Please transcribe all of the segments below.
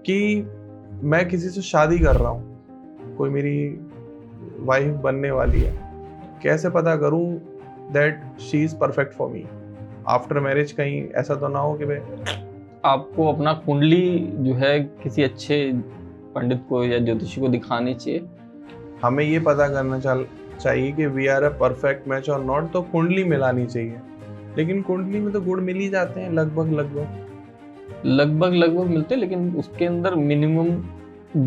कि मैं किसी से शादी कर रहा हूँ, कोई मेरी वाइफ बनने वाली है, कैसे पता करूँ that she is perfect for me after marriage? कहीं ऐसा तो ना हो कि भाई आपको अपना कुंडली जो है किसी अच्छे पंडित को या ज्योतिषी को दिखानी चाहिए। हमें ये पता करना चाहिए कि we are a perfect match और नॉट, तो कुंडली मिलानी चाहिए। लेकिन कुंडली में तो गुण मिल ही जाते हैं लगभग मिलते हैं, लेकिन उसके अंदर मिनिमम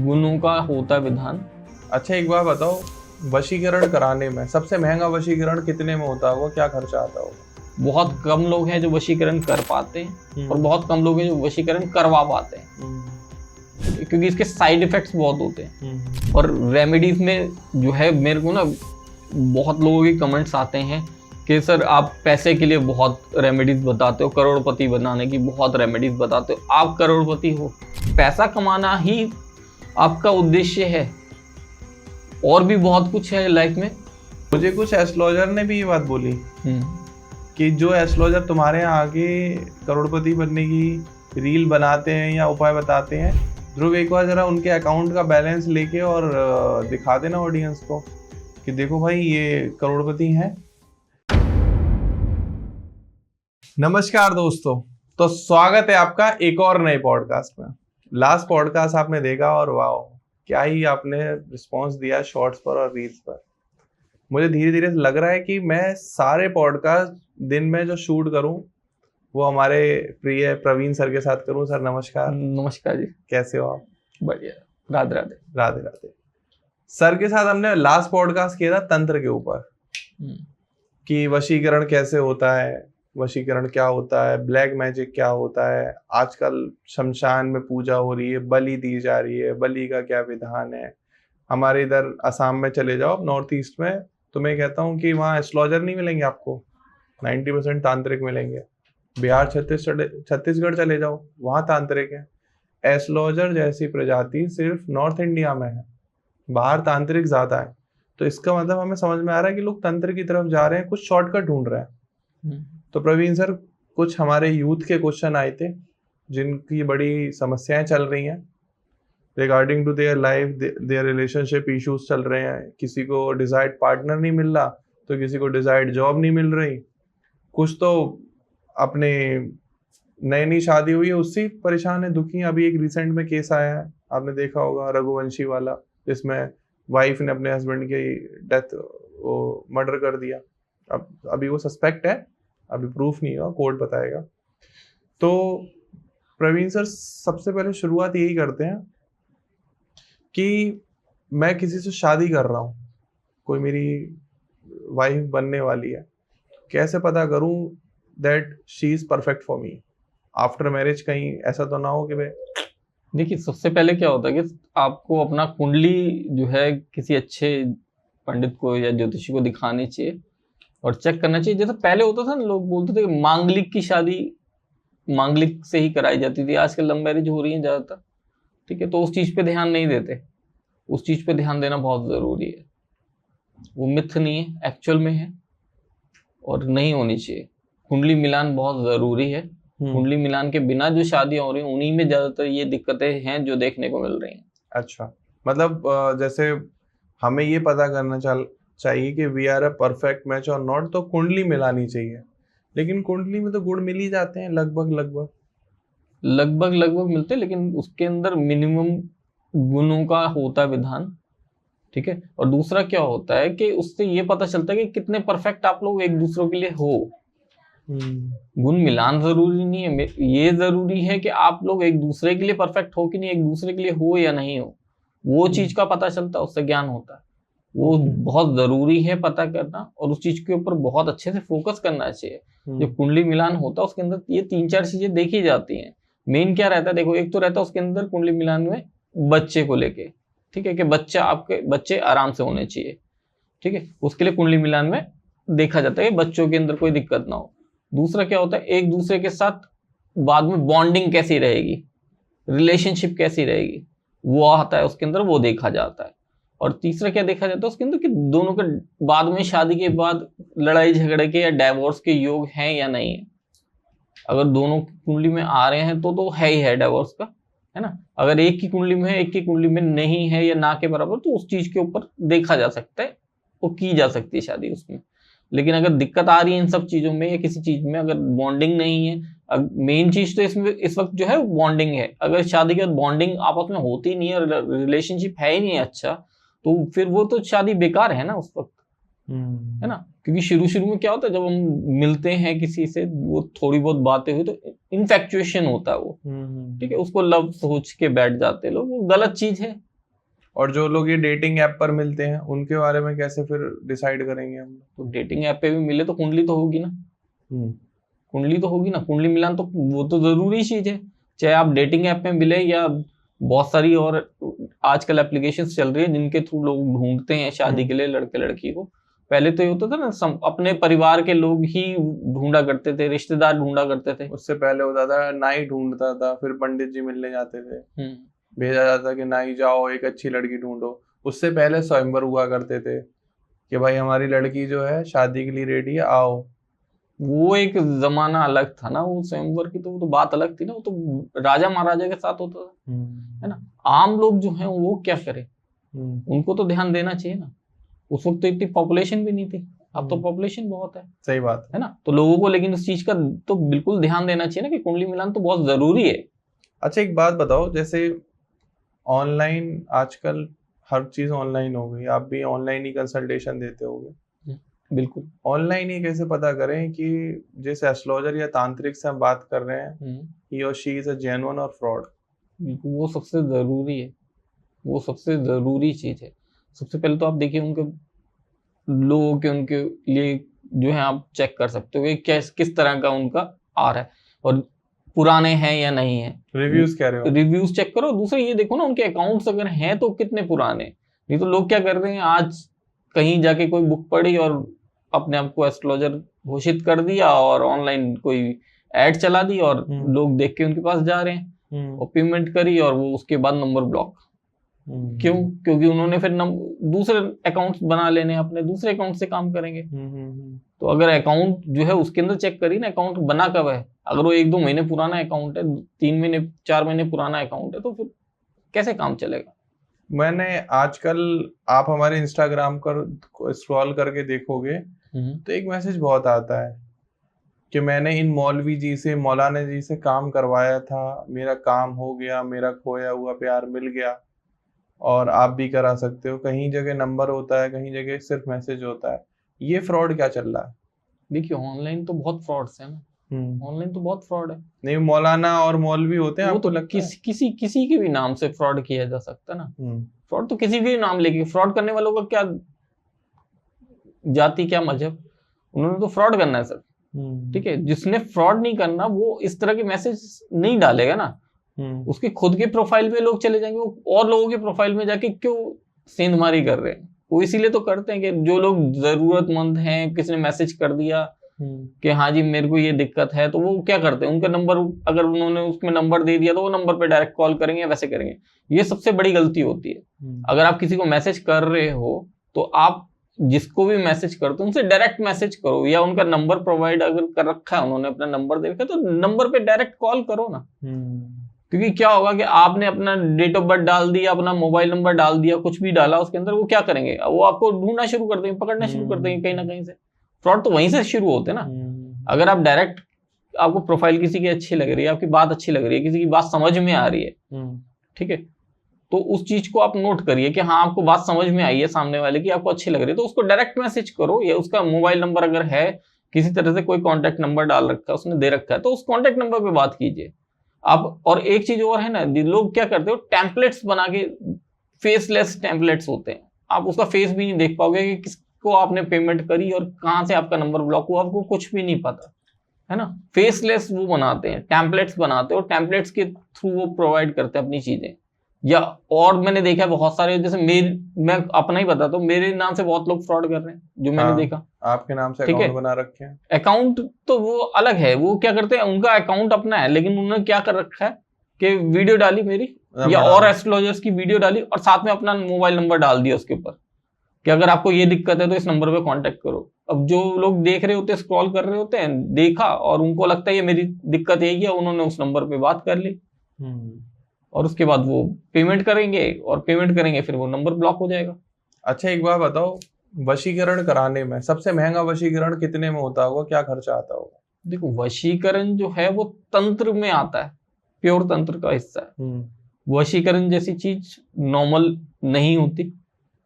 गुणों का होता है विधान। अच्छा, एक बात बताओ, वशीकरण कराने में सबसे महंगा वशीकरण कितने में होता होगा? क्या खर्चा आता होगा? बहुत कम लोग हैं जो वशीकरण कर पाते हैं और बहुत कम लोग हैं जो वशीकरण करवा पाते हैं, क्योंकि इसके साइड इफेक्ट्स बहुत होते हैं। और रेमेडीज में जो है, मेरे को ना बहुत लोगों के कमेंट्स आते हैं कि सर आप पैसे के लिए बहुत रेमेडीज बताते हो, करोड़पति बनाने की बहुत रेमेडीज बताते हो। आप करोड़पति हो, पैसा कमाना ही आपका उद्देश्य है, और भी बहुत कुछ है लाइफ में। मुझे कुछ एस्ट्रोलॉजर ने भी ये बात बोली कि जो एस्ट्रोलॉजर तुम्हारे यहाँ आके करोड़पति बनने की रील बनाते हैं या उपाय बताते हैं, ध्रुव एक बार जरा उनके अकाउंट का बैलेंस लेके और दिखा देना ऑडियंस को कि देखो भाई ये करोड़पति हैं। नमस्कार दोस्तों, तो स्वागत है आपका एक और नए पॉडकास्ट में। लास्ट पॉडकास्ट आपने देखा और वाह क्या ही आपने रिस्पॉन्स दिया शॉर्ट्स पर और रील्स पर। मुझे धीरे धीरे लग रहा है कि मैं सारे पॉडकास्ट दिन में जो शूट करूं वो हमारे प्रिय प्रवीण सर के साथ करूं। सर नमस्कार। नमस्कार जी, कैसे हो आप? बढ़िया, राधे राधे। राधे राधे। सर के साथ हमने लास्ट पॉडकास्ट किया था तंत्र के ऊपर कि वशीकरण कैसे होता है, वशीकरण क्या होता है, ब्लैक मैजिक क्या होता है, आजकल शमशान में पूजा हो रही है, बलि दी जा रही है, बलि का क्या विधान है। हमारे इधर असम में चले जाओ, नॉर्थ ईस्ट में, तो मैं कहता हूँ कि वहाँ एस्ट्रोलॉजर नहीं मिलेंगे आपको, 90% तांत्रिक मिलेंगे। बिहार छत्तीसगढ़ चले जाओ, वहाँ तांत्रिक है। एस्ट्रोलॉजर जैसी प्रजाति सिर्फ नॉर्थ इंडिया में है, बाहर तांत्रिक ज्यादा है। तो इसका मतलब हमें समझ में आ रहा है कि लोग तंत्र की तरफ जा रहे हैं, कुछ शॉर्टकट ढूंढ रहे हैं। तो प्रवीण सर, कुछ हमारे यूथ के क्वेश्चन आए थे जिनकी बड़ी समस्याएं चल रही हैं regarding to their life, their relationship issues चल रहे हैं। किसी को डिजायर्ड पार्टनर नहीं मिल रहा, तो किसी को डिजायर्ड जॉब नहीं मिल रही, कुछ तो अपने नई शादी हुई है उससे परेशान है, दुखी है। अभी एक रिसेंट में केस आया है, आपने देखा होगा, रघुवंशी वाला, जिसमें वाइफ ने अपने हस्बैंड की डेथ मर्डर कर दिया। अब अभी वो सस्पेक्ट है, अभी प्रूफ नहीं हुआ, कोर्ट बताएगा। तो प्रवीण सर, सबसे पहले शुरुआत यही करते हैं कि मैं किसी से शादी कर रहा हूँ, कोई मेरी वाइफ बनने वाली है, कैसे पता करूँ that she is perfect for me after marriage? कहीं ऐसा तो ना हो कि भाई। देखिए, सबसे पहले क्या होता है कि आपको अपना कुंडली जो है किसी अच्छे पंडित को या ज्योतिषी को दिखानी चाहिए और चेक करना चाहिए। जैसे पहले होता था ना, लोग बोलते थे कि मांगलिक की शादी मांगलिक से ही कराई जाती थी। आजकल लव मैरिज हो रही है ज्यादातर, ठीक है, तो उस चीज पे ध्यान नहीं देते। उस चीज पे ध्यान देना बहुत जरूरी है। वो मिथ नहीं है, एक्चुअल में है और नहीं होनी चाहिए। कुंडली मिलान बहुत जरूरी है। कुंडली मिलान के बिना जो शादियां हो रही हैं, उन्हीं में ज्यादातर ये दिक्कतें हैं जो देखने को मिल रही हैं। अच्छा, मतलब जैसे हमें ये पता करना चाहिए कि we are a perfect match और नॉट, तो कुंडली मिलानी चाहिए। लेकिन कुंडली में तो गुण मिल ही जाते हैं लगभग मिलते हैं, लेकिन उसके अंदर मिनिमम गुणों का होता है विधान, ठीक है। और दूसरा क्या होता है कि उससे ये पता चलता है कि कितने परफेक्ट आप लोग एक दूसरे के लिए हो। गुण मिलान जरूरी नहीं है, ये जरूरी है कि आप लोग एक दूसरे के लिए परफेक्ट हो कि नहीं, एक दूसरे के लिए हो या नहीं हो, वो चीज का पता चलता है, उससे ज्ञान होता है। वो बहुत जरूरी है पता करना, और उस चीज के ऊपर बहुत अच्छे से फोकस करना चाहिए। जो कुंडली मिलान होता है उसके अंदर ये 3-4 चीजें देखी जाती हैं। मेन क्या रहता है, देखो, एक तो रहता है उसके अंदर कुंडली मिलान में बच्चे को लेके, ठीक है, कि आपके बच्चे आराम से होने चाहिए, ठीक है। उसके लिए कुंडली मिलान में देखा जाता है कि बच्चों के अंदर कोई दिक्कत ना हो। दूसरा क्या होता है, एक दूसरे के साथ बाद में बॉन्डिंग कैसी रहेगी, रिलेशनशिप कैसी रहेगी, वो आता है उसके अंदर, वो देखा जाता है। और तीसरा क्या देखा जाता है उसके अंदर कि दोनों के बाद में, शादी के बाद, लड़ाई झगड़े के या डाइवोर्स के योग हैं या नहीं है। अगर दोनों कुंडली में आ रहे हैं तो है ही है डाइवोर्स का, है ना। अगर एक की कुंडली में है, एक की कुंडली में नहीं है या ना के बराबर, तो उस चीज के ऊपर देखा जा सकता है, वो की जा सकती है शादी उसमें। लेकिन अगर दिक्कत आ रही है इन सब चीजों में या किसी चीज में, अगर बॉन्डिंग नहीं है, मेन चीज तो इसमें इस वक्त जो है बॉन्डिंग है। अगर शादी के बाद बॉन्डिंग आपस में होती नहीं है, रिलेशनशिप है ही नहीं अच्छा, तो फिर वो तो शादी बेकार है ना उस वक्त, है ना। क्योंकि शुरू शुरू में क्या होता है, जब हम मिलते हैं किसी से, वो थोड़ी बहुत बातें हुई तो इन्फेक्चुएशन होता है वो, ठीक है, उसको लव सोच के बैठ जाते हैं लोग, वो गलत चीज है। और जो लोग ये डेटिंग ऐप पर मिलते हैं उनके बारे में कैसे फिर डिसाइड करेंगे हम? तो डेटिंग ऐप पे भी मिले तो कुंडली तो होगी ना, कुंडली तो होगी ना, कुंडली मिलान तो वो तो जरूरी चीज है। चाहे आप डेटिंग ऐप में मिले या बहुत सारी और आजकल एप्लीकेशंस चल रही है जिनके थ्रू लोग ढूंढते हैं शादी के लिए लड़के लड़की को। पहले तो ये होता था ना, अपने परिवार के लोग ही ढूंढा करते थे, रिश्तेदार ढूंढा करते थे। उससे पहले होता था नाई ढूंढता था, फिर पंडित जी मिलने जाते थे, भेजा जाता कि नाई जाओ एक अच्छी लड़की ढूंढो। उससे पहले स्वयंवर हुआ करते थे कि भाई हमारी लड़की जो है शादी के लिए रेडी है, आओ। वो एक जमाना अलग था ना, वो स्वयंवर की तो वो तो बात अलग थी ना, वो तो राजा महाराजा के साथ होता था, है ना। आम लोग जो हैं वो क्या करें, उनको तो ध्यान देना चाहिए ना। उस वक्त तो इतनी पॉपुलेशन भी नहीं थी, अब तो पॉपुलेशन बहुत है। सही बात है ना, तो लोगों को लेकिन उस चीज का तो बिल्कुल ध्यान देना चाहिए ना कि कुंडली मिलान तो बहुत जरूरी है। अच्छा एक बात बताओ, जैसे ऑनलाइन आजकल हर चीज ऑनलाइन हो गई, आप भी ऑनलाइन ही कंसल्टेशन देते होगे। बिल्कुल। ऑनलाइन ही कैसे पता करें कि जिस एस्ट्रोलॉजर या तांत्रिक से हम बात कर रहे हैं ही और शी इज अ जेन्युइन और फ्रॉड? वो सबसे जरूरी है, वो सबसे जरूरी चीज है। सबसे पहले तो आप देखिए उनके लोगों के उनके लिए जो है आप चेक कर सकते हो कि किस तरह का उनका आ रहा है और पुराने हैं या नहीं है। रिव्यूज कह रहे हो? रिव्यूज चेक करो। दूसरा ये देखो ना उनके अकाउंट्स अगर हैं तो कितने पुराने। नहीं तो लोग क्या कर रहे हैं, आज कहीं जाके कोई बुक पढ़ी और अपने आप को एस्ट्रोलॉजर घोषित कर दिया और ऑनलाइन कोई एड चला दी और लोग देख के उनके पास जा रहे हैं और पेमेंट करी और वो उसके बाद नंबर ब्लॉक। क्यों? क्योंकि उन्होंने फिर दूसरे अकाउंट्स बना लेने, अपने दूसरे अकाउंट से काम करेंगे। तो अगर अकाउंट जो है उसके अंदर चेक करिए ना, अकाउंट बना कब है। अगर वो 1-2 महीने पुराना अकाउंट है, 3 महीने 4 महीने पुराना अकाउंट है, तो फिर कैसे काम चलेगा। मैंने आजकल आप हमारे इंस्टाग्राम पर स्क्रॉल करके देखोगे तो एक मैसेज बहुत आता है कि मैंने इन मौलवी जी से, मौलाना जी से काम करवाया था, मेरा काम हो गया, मेरा खोया हुआ प्यार मिल गया और आप भी करा सकते हो। कहीं जगह नंबर होता है, कहीं जगह सिर्फ मैसेज होता है। ये फ्रॉड क्या चल रहा है? देखिए ऑनलाइन तो बहुत फ्रॉड्स है ना, ऑनलाइन तो बहुत फ्रॉड है। नहीं, मौलाना और मौलवी होते हैं, वो आपको तो लगता है? किसी के भी नाम से फ्रॉड किया जा सकता है ना। फ्रॉड तो किसी भी नाम लेके, फ्रॉड करने वालों का क्या जाति, क्या मजहब, उन्होंने तो फ्रॉड करना है सर। ठीक है, जिसने फ्रॉड नहीं करना वो इस तरह के मैसेज नहीं डालेगा ना। उसके खुद के प्रोफाइल में लोग चले जाएंगे, वो और लोगों के प्रोफाइल में जाके क्यों सेंधमारी कर रहे हैं। वो इसीलिए तो करते हैं कि जो लोग जरूरतमंद हैं, किसी ने मैसेज कर दिया कि हाँ जी मेरे को ये दिक्कत है, तो वो क्या करते हैं, उनका नंबर अगर उन्होंने उसमें नंबर दे दिया तो वो नंबर पे डायरेक्ट कॉल करेंगे, वैसे करेंगे। ये सबसे बड़ी गलती होती है। अगर आप किसी को मैसेज कर रहे हो तो आप जिसको भी मैसेज करते हो उनसे डायरेक्ट मैसेज करो, या उनका नंबर प्रोवाइड अगर कर रखा है, उन्होंने अपना नंबर दे रखा है, तो नंबर पे डायरेक्ट कॉल करो ना। क्योंकि क्या होगा कि आपने अपना डेट ऑफ बर्थ डाल दिया, अपना मोबाइल नंबर डाल दिया, कुछ भी डाला उसके अंदर, वो क्या करेंगे, वो आपको ढूंढना शुरू कर देंगे, पकड़ना शुरू कर देंगे कहीं ना कहीं से। फ्रॉड तो वहीं से शुरू होते हैं ना। अगर आप डायरेक्ट, आपको प्रोफाइल किसी की अच्छी लग रही है, आपकी बात अच्छी लग रही है, किसी की बात समझ में आ रही है, ठीक है, तो उस चीज को आप नोट करिए कि हाँ आपको बात समझ में आई है सामने वाले की, आपको अच्छी लग रही है, तो उसको डायरेक्ट मैसेज करो, या उसका मोबाइल नंबर अगर है, किसी तरह से कोई कॉन्टेक्ट नंबर डाल रखा है, उसने दे रखा है, तो उस कॉन्टेक्ट नंबर पे बात कीजिए आप। और एक चीज और है ना, लोग क्या करते हो, टेम्पलेट्स बना के, फेसलेस टेम्पलेट्स होते हैं, आप उसका फेस भी नहीं देख पाओगे कि किसको आपने पेमेंट करी और कहां से आपका नंबर ब्लॉक हुआ, आपको कुछ भी नहीं पता, है ना। फेसलेस वो बनाते हैं, टेम्पलेट्स बनाते हैं, और टेम्पलेट्स के थ्रू वो प्रोवाइड करते हैं अपनी चीजें। या और मैंने देखा है बहुत सारे, जैसे मैं अपना ही बताता हूँ, मेरे नाम से बहुत लोग फ्रॉड कर रहे हैं जो मैंने देखा। आपके नाम से अकाउंट बना रखे हैं? अकाउंट तो वो अलग है, वो क्या करते हैं, उनका अकाउंट अपना है, लेकिन उन्होंने क्या कर रखा है कि वीडियो डाली मेरी या और एस्ट्रोलॉजर्स की वीडियो डाली और साथ में अपना मोबाइल नंबर डाल दिया उसके ऊपर कि अगर आपको ये दिक्कत है तो इस नंबर पे कांटेक्ट करो। अब जो लोग देख रहे होते हैं, स्क्रॉल कर रहे होते हैं, देखा और उनको लगता है ये मेरी दिक्कत यही है, उन्होंने उस नंबर पे बात कर ली। और उसके बाद वो पेमेंट करेंगे, और पेमेंट करेंगे फिर वो नंबर ब्लॉक हो जाएगा। अच्छा एक बात बताओ, वशीकरण कराने में सबसे महंगा वशीकरण कितने में होता होगा, क्या खर्चा आता होगा? देखो वशीकरण जो है वो तंत्र में आता है, प्योर तंत्र का हिस्सा है। वशीकरण जैसी चीज नॉर्मल नहीं होती।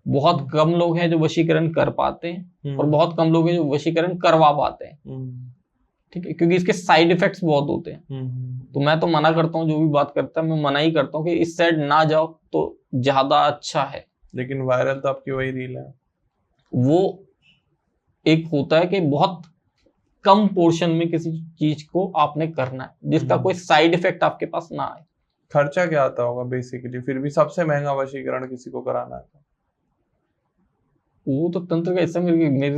बहुत कम लोग हैं जो वशीकरण कर पाते हैं, और बहुत कम लोग हैं जो वशीकरण करवा पाते हैं। ठीक है, क्योंकि इसके साइड इफेक्ट्स बहुत होते हैं। तो मैं तो मना करता हूँ, जो भी बात करता है मैं मना ही करता हूँ कि इस साइड ना जाओ तो ज्यादा अच्छा है। लेकिन वायरल तो आपकी वही रील है। वो एक होता है कि बहुत कम पोर्शन में किसी चीज को आपने करना है जिसका कोई साइड इफेक्ट आपके पास ना आए। खर्चा क्या आता होगा बेसिकली, फिर भी सबसे महंगा वशीकरण किसी को कराना है? वो तो तंत्र का हिस्सा मेरे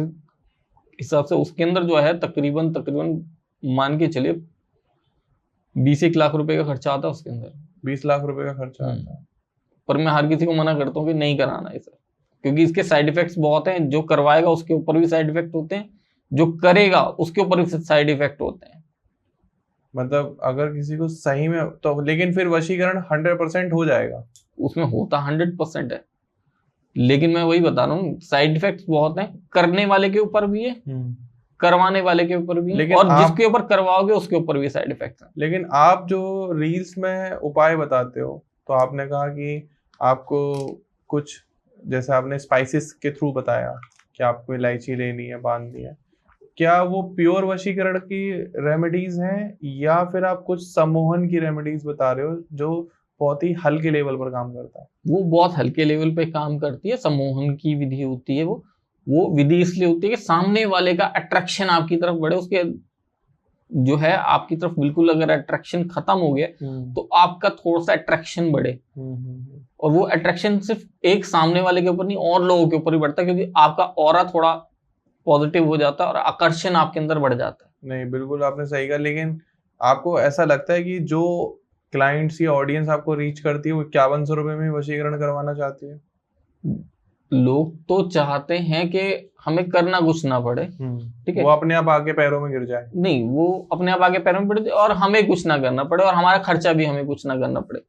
हिसाब से उसके अंदर जो है तकरीबन मान के चलिए 20 लाख रुपए का खर्चा आता है उसके अंदर। 20 लाख रुपए का खर्चा आता है। पर मैं हर किसी को मना करता हूँ कि नहीं कराना है सर, क्योंकि इसके साइड इफेक्ट्स बहुत हैं। जो करवाएगा उसके ऊपर भी साइड इफेक्ट होते हैं, जो करेगा उसके ऊपर भी साइड इफेक्ट होते हैं। मतलब अगर किसी को सही में तो, लेकिन फिर वशीकरण 100% हो जाएगा? उसमें होता 100% है, लेकिन मैं वही बता रहा हूँ साइड इफेक्ट्स बहुत हैं। करने वाले के ऊपर भी है, करवाने वाले के ऊपर भी है, और जिसके ऊपर करवाओगे उसके ऊपर भी साइड इफेक्ट्स हैं। लेकिन आप जो रील्स में उपाय बताते हो, तो आपने कहा कि आपको कुछ, जैसे आपने स्पाइसेस के थ्रू बताया कि आपको इलायची लेनी है, बांधनी है, क्या वो प्योर वशीकरण की रेमेडीज हैं या फिर आप कुछ सम्मोहन की रेमेडीज बता रहे हो जो बहुत ही हल्के लेवल पर काम करता है? वो बहुत हल्के लेवल पे काम करती है। सम्मोहन की विधि होती है वो विधि इसलिए होती है कि सामने वाले का अट्रैक्शन आपकी तरफ बढ़े। उसके जो है आपकी तरफ बिल्कुल अगर अट्रैक्शन खत्म हो गया तो आपका थोड़ा सा अट्रैक्शन बढ़े। और वो अट्रैक्शन सिर्फ एक सामने वाले के ऊपर नहीं, और लोगों के ऊपर भी बढ़ता है, क्योंकि आपका ऑरा थोड़ा पॉजिटिव हो जाता है और आकर्षण आपके अंदर बढ़ जाता है। नहीं, बिल्कुल आपने सही कहा। लेकिन आपको ऐसा लगता है कि जो क्लाइंट्स या ऑडियंस आपको रीच करती है वो 5100 रुपए में वशीकरण करवाना चाहती है? लोग तो चाहते हैं कि हमें करना कुछ ना पड़े, ठीक है, वो अपने आप आगे पैरों में गिर जाए। नहीं, वो अपने आप आगे पैरों में पड़े और हमें कुछ ना करना पड़े, और हमारा खर्चा भी हमें कुछ ना करना पड़े।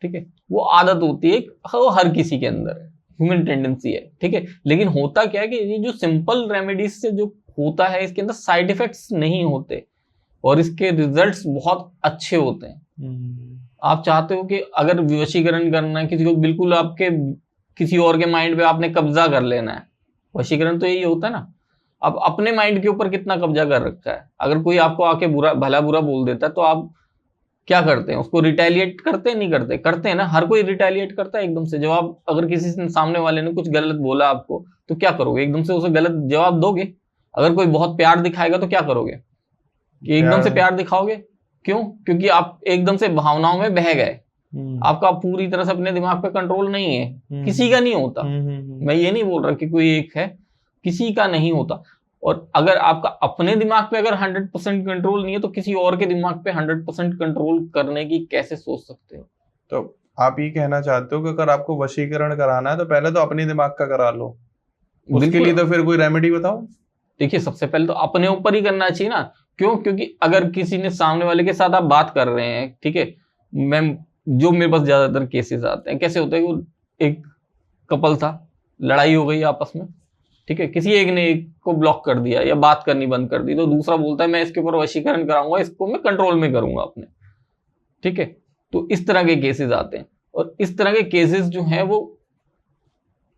ठीक है, वो आदत होती है, वो हर किसी के अंदर है, ह्यूमन टेंडेंसी है। ठीक है, लेकिन होता क्या है कि ये जो सिंपल रेमेडीज से जो होता है इसके अंदर साइड इफेक्ट्स नहीं होते और इसके रिजल्ट्स बहुत अच्छे होते हैं। आप चाहते हो कि अगर वशीकरण करना है किसी को, बिल्कुल आपके किसी और के माइंड पे आपने कब्जा कर लेना है, वशीकरण तो यही होता है ना। अब अपने माइंड के ऊपर कितना कब्जा कर रखा है। अगर कोई आपको आके बुरा भला बुरा बोल देता है तो आप क्या करते हैं, उसको रिटेलिएट करते हैं? नहीं करते? करते हैं ना, हर कोई रिटेलिएट करता है एकदम से। जवाब, अगर किसी से सामने वाले ने कुछ गलत बोला आपको तो क्या करोगे? एकदम से उसे गलत जवाब दोगे? अगर कोई बहुत प्यार दिखाएगा तो क्या करोगे? कि एकदम से प्यार दिखाओगे? क्यों? क्योंकि आप एकदम से भावनाओं में बह गए। आपका पूरी तरह से अपने दिमाग पे कंट्रोल नहीं है, किसी का नहीं होता। मैं ये नहीं बोल रहा कि कोई एक है, किसी का नहीं होता। और अगर आपका अपने दिमाग पे अगर 100% कंट्रोल नहीं है तो किसी और के दिमाग पे 100% कंट्रोल करने की कैसे सोच सकते हो? तो आप ये कहना चाहते हो कि अगर आपको वशीकरण कराना है तो पहले तो अपने दिमाग का करा लो, उसके लिए तो फिर कोई रेमेडी बताओ। देखिए, सबसे पहले तो अपने ऊपर ही करना चाहिए ना। क्यों? क्योंकि अगर किसी ने सामने वाले के साथ आप बात कर रहे हैं, ठीक है, मैं जो मेरे पास ज्यादातर केसेस आते हैं, कैसे होता है कि एक कपल था, लड़ाई हो गई आपस में, ठीक है, किसी एक ने एक को ब्लॉक कर दिया या बात करनी बंद कर दी, तो दूसरा बोलता है मैं इसके ऊपर वशीकरण कराऊंगा, इसको मैं कंट्रोल में करूंगा अपने। ठीक है, तो इस तरह के केसेस आते हैं। और इस तरह के केसेस जो हैं वो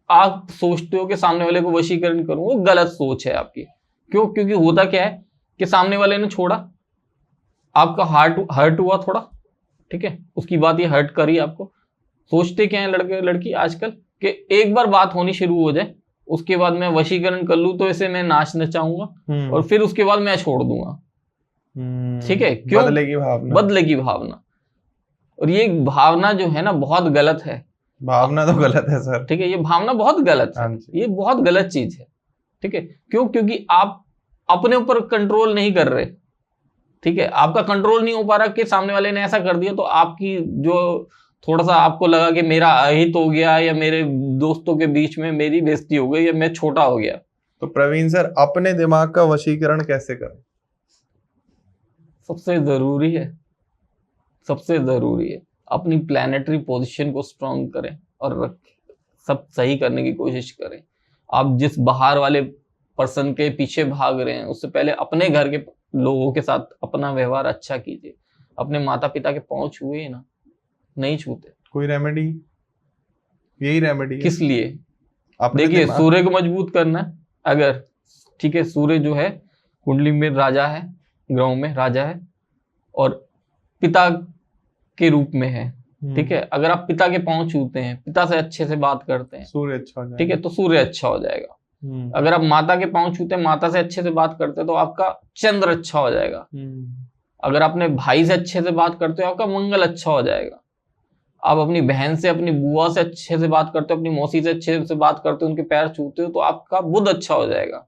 आप सोचते हो कि सामने वाले को वशीकरण करूं, वो गलत सोच है आपकी। क्यों? क्योंकि होता क्या है कि सामने वाले ने छोड़ा, आपका हर्ट हुआ थोड़ा, ठीक है, उसकी बात ये हर्ट करी आपको। सोचते क्या है लड़के लड़की आजकल कि एक बार बात होनी शुरू हो जाए, उसके बाद मैं वशीकरण कर लूं तो इसे मैं नाच नचाऊंगा और फिर उसके बाद मैं छोड़ दूंगा। ठीक है, क्यों? बदले की भावना। और ये भावना जो है ना बहुत गलत है। भावना तो गलत है सर। ठीक है, ये भावना बहुत गलत है, ये बहुत गलत चीज है। ठीक है, क्यों? क्योंकि आप अपने ऊपर कंट्रोल नहीं कर रहे। ठीक है, आपका कंट्रोल नहीं हो पा रहा कि सामने वाले ने ऐसा कर दिया तो आपकी जो थोड़ा सा आपको लगा कि मेरा अहित हो गया या मेरे दोस्तों के बीच में मेरी बेइज्जती हो गई या मैं छोटा हो गया। तो प्रवीण सर, अपने दिमाग का वशीकरण कैसे करें? सबसे जरूरी है अपनी प्लैनेटरी पोजीशन को स्ट्रांग करें और सब सही करने की कोशिश करें। आप जिस बाहर वाले पर्सन के पीछे भाग रहे हैं उससे पहले अपने घर के लोगों के साथ अपना व्यवहार अच्छा कीजिए। अपने माता पिता के पांव छुए ना, नहीं छूते। कोई रेमेडी, यही रेमेडी किस लिए? अपने देखिए, दिमाग- सूर्य को मजबूत करना है अगर, ठीक है, सूर्य जो है कुंडली में राजा है, ग्रहों में राजा है और पिता के रूप में है, ठीक है। अगर आप पिता के पांव छूते हैं, पिता से अच्छे से बात करते हैं, सूर्य अच्छा हो जाएगा, ठीक है, तो सूर्य अच्छा हो जाएगा। अगर आप माता के पांव छूते हैं, माता से अच्छे से बात करते हैं, तो आपका चंद्र अच्छा हो जाएगा। अगर अपने भाई से अच्छे से बात करते हो, आपका मंगल अच्छा हो जाएगा। आप अपनी बहन से, अपनी बुआ से अच्छे से बात करते हो, अपनी मौसी से अच्छे से बात करते हो, उनके पैर छूते हो, तो आपका बुध अच्छा हो जाएगा।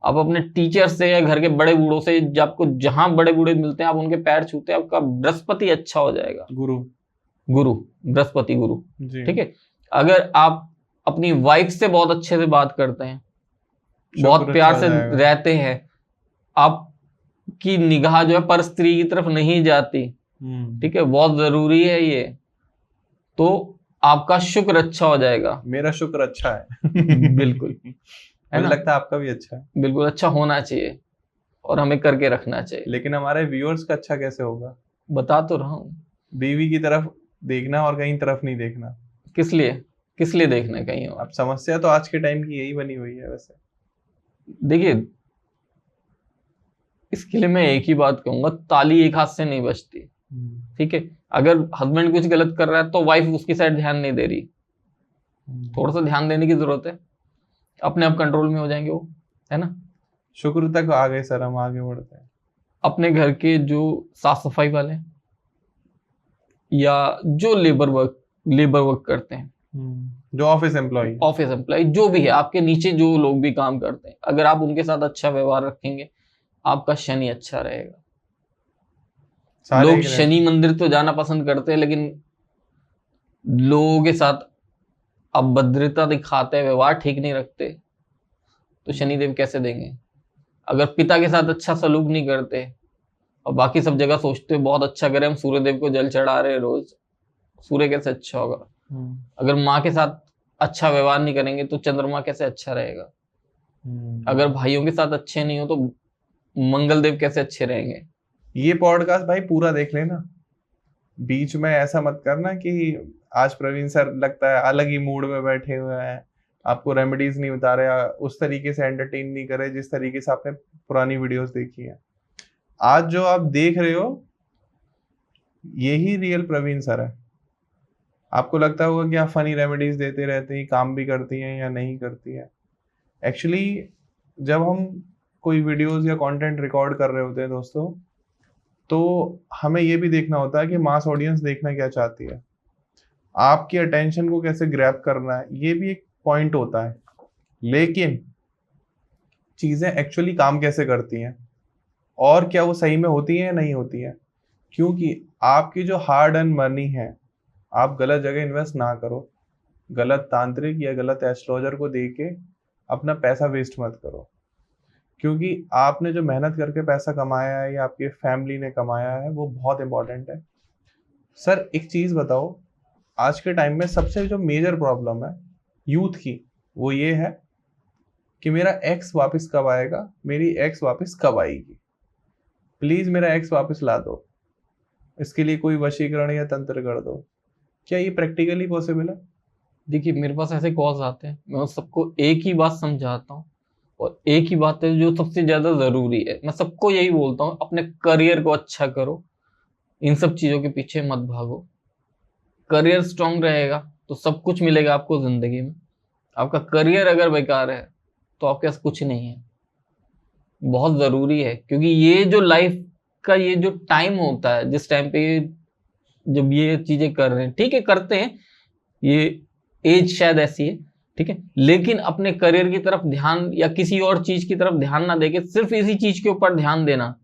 आप अपने टीचर से या घर के बड़े बूढ़ों से, जब आपको जहां बड़े बूढ़े मिलते हैं आप उनके पैर छूते हैं, आपका बृहस्पति अच्छा हो जाएगा। गुरु बृहस्पति गुरु, ठीक है। अगर आप अपनी वाइफ से बहुत अच्छे से बात करते हैं, बहुत प्यार से रहते हैं, आपकी निगाह जो है पर स्त्री की तरफ नहीं जाती, ठीक है, बहुत जरूरी है ये, तो आपका शुक्र अच्छा हो जाएगा। मेरा शुक्र अच्छा है बिल्कुल, है मुझे ना? लगता है आपका भी अच्छा है। बिल्कुल अच्छा होना चाहिए और हमें करके रखना चाहिए। लेकिन हमारे व्यूअर्स का अच्छा कैसे होगा? बता तो रहा हूँ, बीवी की तरफ देखना और कहीं तरफ नहीं देखना। किस लिए देखना है कहीं और? अब समस्या तो आज के टाइम की यही बनी हुई है। वैसे देखिए, इसके लिए मैं एक ही बात कहूंगा, ताली एक हाथ से नहीं बजती, ठीक है। अगर हस्बैंड कुछ गलत कर रहा है तो वाइफ उसकी साइड ध्यान नहीं दे रही, थोड़ा सा ध्यान देने की जरूरत है, अपने आप कंट्रोल में हो जाएंगे वो, है ना? शुक्र तक आ गए सर, हम आगे बढ़ते हैं। अपने घर के जो साफ सफाई वाले या जो लेबर वर्क करते हैं, जो ऑफिस एम्प्लॉय जो भी है, आपके नीचे जो लोग भी काम करते हैं, अगर आप उनके साथ अच्छा व्यवहार रखेंगे, आपका शनि अच्छा रहेगा। लोग शनि मंदिर तो जाना पसंद करते हैं, लेकिन लोगों के साथ अभद्रता दिखाते हैं, व्यवहार ठीक नहीं रखते, तो शनिदेव कैसे देंगे? अगर पिता के साथ अच्छा सलूक नहीं करते और बाकी सब जगह सोचते बहुत अच्छा करें, हम सूर्यदेव को जल चढ़ा रहे रोज, सूर्य कैसे अच्छा होगा? अगर माँ के साथ अच्छा व्यवहार नहीं करेंगे तो चंद्रमा कैसे अच्छा रहेगा? अगर भाइयों के साथ अच्छे नहीं हो तो मंगल देव कैसे अच्छे रहेंगे? ये पॉडकास्ट भाई पूरा देख लेना, बीच में ऐसा मत करना कि आज प्रवीण सर लगता है अलग ही मूड में बैठे हुए हैं, आपको रेमेडीज नहीं बता रहे, उस तरीके से एंटरटेन नहीं करे जिस तरीके से आपने पुरानी वीडियोस देखी है। आज जो आप देख रहे हो यही रियल प्रवीण सर है। आपको लगता होगा कि आप फनी रेमेडीज देते रहते हैं, काम भी करती हैं या नहीं करती है। एक्चुअली जब हम कोई वीडियोस या कंटेंट रिकॉर्ड कर रहे होते हैं दोस्तों, तो हमें ये भी देखना होता है कि मास ऑडियंस देखना क्या चाहती है, आपकी अटेंशन को कैसे ग्रैब करना है, ये भी एक पॉइंट होता है। लेकिन चीजें एक्चुअली काम कैसे करती हैं और क्या वो सही में होती हैं या नहीं होती हैं, क्योंकि आपकी जो हार्ड अर्न मनी है आप गलत जगह इन्वेस्ट ना करो, गलत तांत्रिक या गलत एस्ट्रोलॉजर को दे के अपना पैसा वेस्ट मत करो, क्योंकि आपने जो मेहनत करके पैसा कमाया है या आपकी फैमिली ने कमाया है वो बहुत इंपॉर्टेंट है। सर एक चीज बताओ, आज के टाइम में सबसे जो मेजर प्रॉब्लम है यूथ की वो ये है कि मेरा एक्स वापस कब आएगा, मेरी एक्स वापस कब आएगी, प्लीज मेरा एक्स वापस ला दो, इसके लिए कोई वशीकरण या तंत्र कर दो। क्या ये प्रैक्टिकली पॉसिबल है? देखिए, मेरे पास ऐसे कॉल्स आते हैं, मैं सबको एक ही बात समझाता हूँ और एक ही बात है जो सबसे ज्यादा जरूरी है, मैं सबको यही बोलता हूँ, अपने करियर को अच्छा करो, इन सब चीजों के पीछे मत भागो। करियर स्ट्रांग रहेगा तो सब कुछ मिलेगा आपको जिंदगी में। आपका करियर अगर बेकार है तो आपके पास कुछ नहीं है। बहुत जरूरी है, क्योंकि ये जो लाइफ का ये जो टाइम होता है, जिस टाइम पे जब ये चीजें कर रहे हैं, ठीक है करते हैं, ये एज शायद ऐसी है, ठीक है, लेकिन अपने करियर की तरफ ध्यान या किसी और चीज की तरफ ध्यान ना देके सिर्फ इसी चीज के ऊपर ध्यान देना,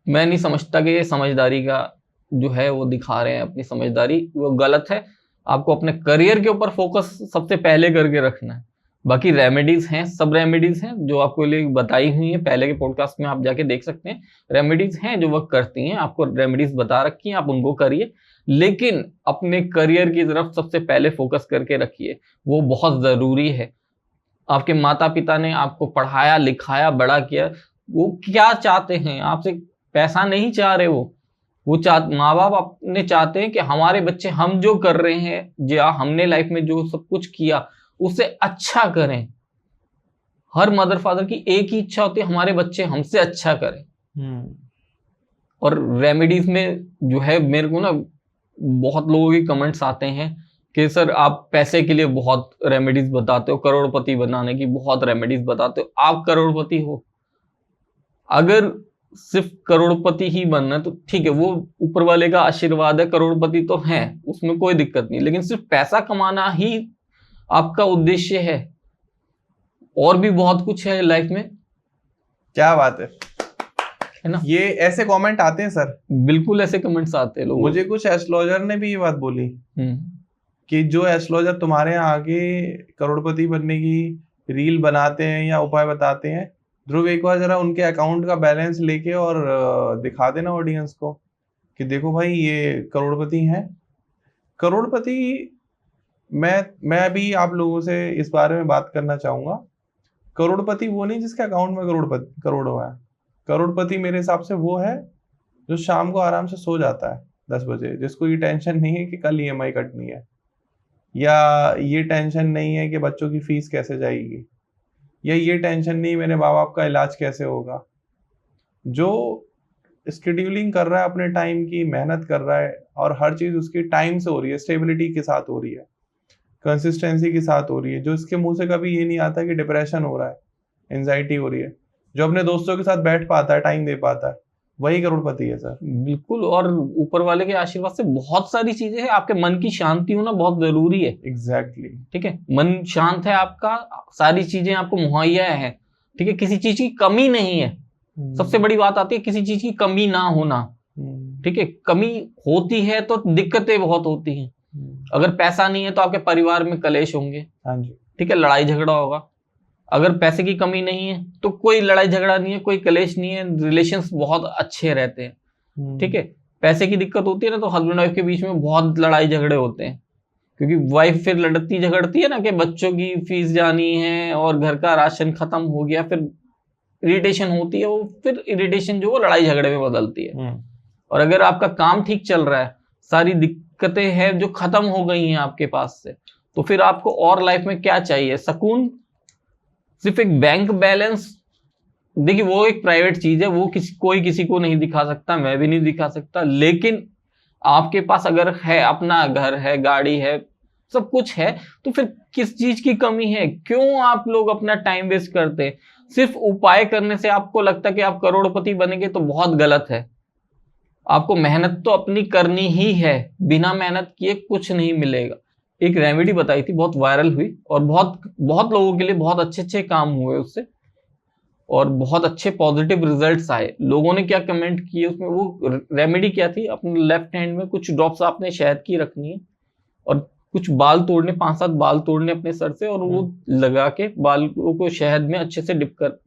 मैं नहीं समझता कि ये समझदारी का जो है वो दिखा रहे हैं अपनी समझदारी, वो गलत है। आपको अपने करियर के ऊपर फोकस सबसे पहले करके रखना है, बाकी रेमेडीज हैं, सब रेमेडीज हैं जो आपको लिए बताई हुई हैं, पहले के पॉडकास्ट में आप जाके देख सकते हैं। रेमेडीज हैं जो वर्क करती हैं, आपको रेमेडीज बता रखी हैं, आप उनको करिए, लेकिन अपने करियर की तरफ सबसे पहले फोकस करके रखिए, वो बहुत जरूरी है। आपके माता पिता ने आपको पढ़ाया लिखाया बड़ा किया, वो क्या चाहते हैं आपसे? पैसा नहीं चाह रहे वो माँ बाप अपने चाहते हैं कि हमारे बच्चे हम जो कर रहे हैं या हमने लाइफ में जो सब कुछ किया उससे अच्छा करें। हर मदर फादर की एक ही इच्छा होती है, हमारे बच्चे हमसे अच्छा करें। और रेमेडीज में जो है, मेरे को ना बहुत लोगों के कमेंट्स आते हैं कि सर आप पैसे के लिए बहुत रेमेडीज बताते हो, करोड़पति बनाने की बहुत रेमेडीज बताते हो, आप करोड़पति हो। अगर सिर्फ करोड़पति ही बनना है तो ठीक है, वो ऊपर वाले का आशीर्वाद है, करोड़पति तो है, उसमें कोई दिक्कत नहीं, लेकिन सिर्फ पैसा कमाना ही आपका उद्देश्य है? और भी बहुत कुछ है लाइफ में। क्या बात है ना? ये ऐसे कमेंट आते हैं सर, बिल्कुल ऐसे कमेंट्स आते हैं लोगों। मुझे कुछ एस्ट्रोलॉजर ने भी ये बात बोली कि जो एस्ट्रोलॉजर तुम्हारे यहाँ आगे करोड़पति बनने की रील बनाते हैं या उपाय बताते हैं, ध्रुव एक बार जरा उनके अकाउंट का बैलेंस लेके और दिखा देना ऑडियंस को कि देखो भाई ये करोड़पति हैं। करोड़पति, मैं भी आप लोगों से इस बारे में बात करना चाहूंगा। करोड़पति वो नहीं जिसके अकाउंट में करोड़ों है। करोड़पति मेरे हिसाब से वो है जो शाम को आराम से सो जाता है 10 बजे, जिसको ये टेंशन नहीं है कि कल EMI कटनी है, या ये टेंशन नहीं है कि बच्चों की फीस कैसे जाएगी, या ये टेंशन नहीं मेरे माँ बाप का इलाज कैसे होगा। जो स्केड्यूलिंग कर रहा है, अपने टाइम की मेहनत कर रहा है और हर चीज उसकी टाइम से हो रही है, स्टेबिलिटी के साथ हो रही है, कंसिस्टेंसी के साथ हो रही है, जो इसके मुंह से कभी ये नहीं आता कि डिप्रेशन हो रहा है, एंजाइटी हो रही है, जो अपने दोस्तों के साथ बैठ पाता है, टाइम दे पाता है, वही करोड़पति है सर। बिल्कुल। और ऊपर वाले के आशीर्वाद से बहुत सारी चीजें हैं। आपके मन की शांति होना बहुत जरूरी है। एग्जैक्टली। ठीक है, मन शांत है आपका, सारी चीजें आपको मुहैया है। ठीक है, किसी चीज की कमी नहीं है। सबसे बड़ी बात आती है किसी चीज की कमी ना होना। ठीक है, कमी होती है तो दिक्कतें बहुत होती हैं। अगर पैसा नहीं है तो आपके परिवार में कलेश होंगे। हाँ जी। ठीक है, लड़ाई झगड़ा होगा। अगर पैसे की कमी नहीं है तो कोई लड़ाई झगड़ा नहीं है, कोई कलेश नहीं है, रिलेशंस बहुत अच्छे रहते हैं। ठीक है, पैसे की दिक्कत होती है ना तो हस्बैंड वाइफ के बीच में बहुत लड़ाई झगड़े होते हैं, क्योंकि वाइफ फिर लड़ती झगड़ती है ना कि बच्चों की फीस जानी है और घर का राशन खत्म हो गया, फिर इरिटेशन होती है, वो फिर इरिटेशन जो वो लड़ाई झगड़े में बदलती है। और अगर आपका काम ठीक चल रहा है, सारी दिक्कतें हैं जो खत्म हो गई हैं आपके पास से, तो फिर आपको और लाइफ में क्या चाहिए? सुकून। सिर्फ एक बैंक बैलेंस, देखिए वो एक प्राइवेट चीज है, वो कोई किसी को नहीं दिखा सकता, मैं भी नहीं दिखा सकता, लेकिन आपके पास अगर है, अपना घर है, गाड़ी है, सब कुछ है, तो फिर किस चीज की कमी है? क्यों आप लोग अपना टाइम वेस्ट करते हैं? सिर्फ उपाय करने से आपको लगता है कि आप करोड़पति बनेंगे तो बहुत गलत है। आपको मेहनत तो अपनी करनी ही है, बिना मेहनत किए कुछ नहीं मिलेगा। एक रेमेडी बताई थी, बहुत वायरल हुई और बहुत लोगों के लिए बहुत अच्छे काम हुए उससे, और बहुत अच्छे पॉजिटिव रिजल्ट्स आए। लोगों ने क्या कमेंट किए उसमें, वो रेमेडी क्या थी, अपने लेफ्ट हैंड में कुछ ड्रॉप्स आपने शहद की रखनी है और कुछ बाल तोड़ने, 5-7 बाल तोड़ने अपने सर से, और वो लगा के बालों को शहद में अच्छे से डिप कर,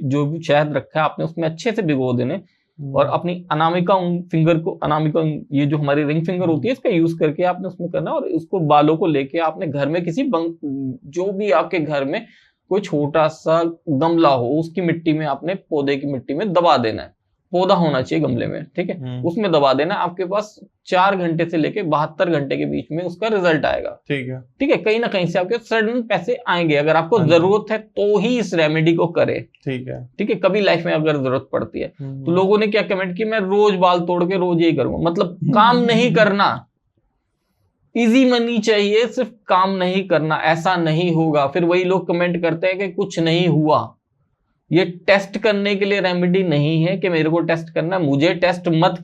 जो भी शहद रखा है आपने उसमें अच्छे से भिगो देने, और अपनी अनामिका फिंगर को, अनामिका ये जो हमारी रिंग फिंगर होती है, इसका यूज करके आपने उसमें करना, और उसको बालों को लेके आपने घर में किसी जो भी आपके घर में कोई छोटा सा गमला हो, उसकी मिट्टी में, आपने पौधे की मिट्टी में दबा देना है। पौधा होना चाहिए गमले में, ठीक है, उसमें दबा देना। आपके पास 4 घंटे से लेके 72 घंटे के बीच में उसका रिजल्ट आएगा। ठीक है, कहीं ना कहीं से आपके सडन पैसे आएंगे। अगर आपको जरूरत है तो ही इस रेमेडी को करें। ठीक है, कभी लाइफ में अगर जरूरत पड़ती है तो लोगों ने क्या कमेंट किया, मैं रोज बाल तोड़ के रोज यही करूंगा, मतलब काम नहीं करना। इजी मनी चाहिए, सिर्फ काम नहीं करना, ऐसा नहीं होगा। फिर वही लोग कमेंट करते हैं कि कुछ नहीं हुआ। ये टेस्ट करने के लिए रेमेडी नहीं है कि मेरे को टेस्ट करना है। मुझे टेस्ट मत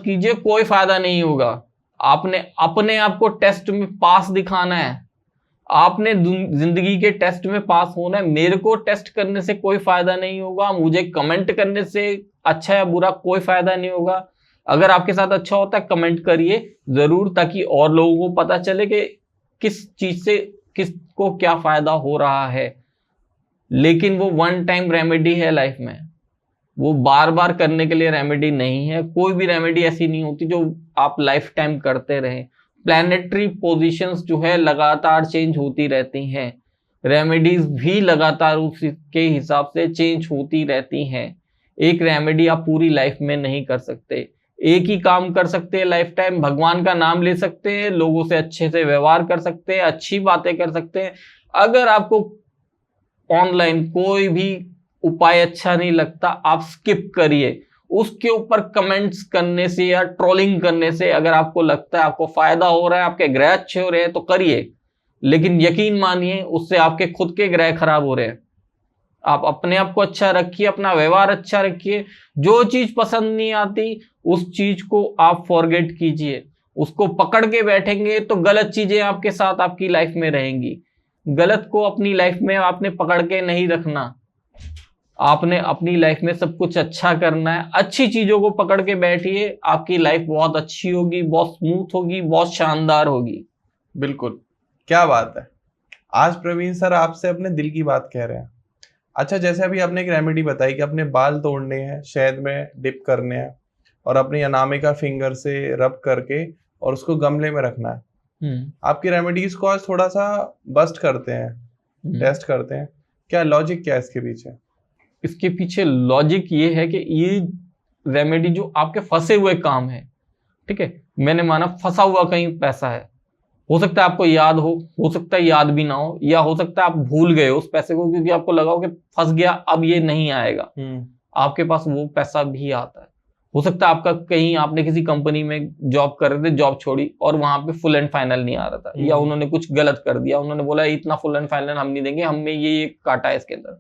कीजिए, कोई फायदा नहीं होगा। आपने अपने आप को टेस्ट में पास दिखाना है, आपने जिंदगी के टेस्ट में पास होना है। मेरे को टेस्ट करने से कोई फायदा नहीं होगा, मुझे कमेंट करने से अच्छा या बुरा कोई फायदा नहीं होगा। अगर आपके साथ अच्छा होता है कमेंट करिए जरूर, ताकि और लोगों को पता चले कि किस चीज से किसको क्या फायदा हो रहा है, लेकिन वो वन टाइम रेमेडी है लाइफ में, वो बार बार करने के लिए रेमेडी नहीं है। कोई भी रेमेडी ऐसी नहीं होती जो आप लाइफ टाइम करते रहें। प्लैनेटरी पोजीशंस जो है लगातार चेंज होती रहती हैं, रेमेडीज भी लगातार उसके हिसाब से चेंज होती रहती हैं। एक रेमेडी आप पूरी लाइफ में नहीं कर सकते, एक ही काम कर सकते हैं लाइफ टाइम। भगवान का नाम ले सकते हैं, लोगों से अच्छे से व्यवहार कर सकते हैं, अच्छी बातें कर सकते हैं। अगर आपको ऑनलाइन कोई भी उपाय अच्छा नहीं लगता, आप स्किप करिए। उसके ऊपर कमेंट्स करने से या ट्रोलिंग करने से अगर आपको लगता है आपको फायदा हो रहा है, आपके ग्रह अच्छे हो रहे हैं, तो करिए, लेकिन यकीन मानिए उससे आपके खुद के ग्रह खराब हो रहे हैं। आप अपने आप को अच्छा रखिए, अपना व्यवहार अच्छा रखिए। जो चीज पसंद नहीं आती उस चीज को आप फॉरगेट कीजिए। उसको पकड़ के बैठेंगे तो गलत चीजें आपके साथ आपकी लाइफ में रहेंगी। गलत को अपनी लाइफ में आपने पकड़ के नहीं रखना, आपने अपनी लाइफ में सब कुछ अच्छा करना है। अच्छी चीजों को पकड़ के बैठिए, आपकी लाइफ बहुत अच्छी होगी, बहुत स्मूथ होगी, बहुत शानदार होगी। बिल्कुल, क्या बात है। आज प्रवीण सर आपसे अपने दिल की बात कह रहे हैं। अच्छा, जैसे अभी आपने एक रेमेडी बताई कि अपने बाल तोड़ने हैं, शहद में डिप करने हैं और अपनी अनामिका फिंगर से रब करके और उसको गमले में रखना है। आपकी रेमेडीज को आज थोड़ा सा बस्ट करते हैं, टेस्ट करते हैं। क्या लॉजिक क्या है इसके पीछे? इसके पीछे लॉजिक ये है कि ये रेमेडी जो आपके फंसे हुए काम है, ठीक है, मैंने माना फंसा हुआ कहीं पैसा है, हो सकता है आपको याद हो सकता है याद भी ना हो, या हो सकता है आप भूल गए उस पैसे को क्योंकि आपको लगा हो कि फंस गया, अब ये नहीं आएगा। आपके पास वो पैसा भी आता है। हो सकता है आपका कहीं आपने किसी कंपनी में जॉब कर रहे थे, जॉब छोड़ी और वहां पे फुल एंड फाइनल नहीं आ रहा था, या उन्होंने कुछ गलत कर दिया, उन्होंने बोला इतना फुल एंड फाइनल हम नहीं देंगे, हमने ये काटा है इसके अंदर,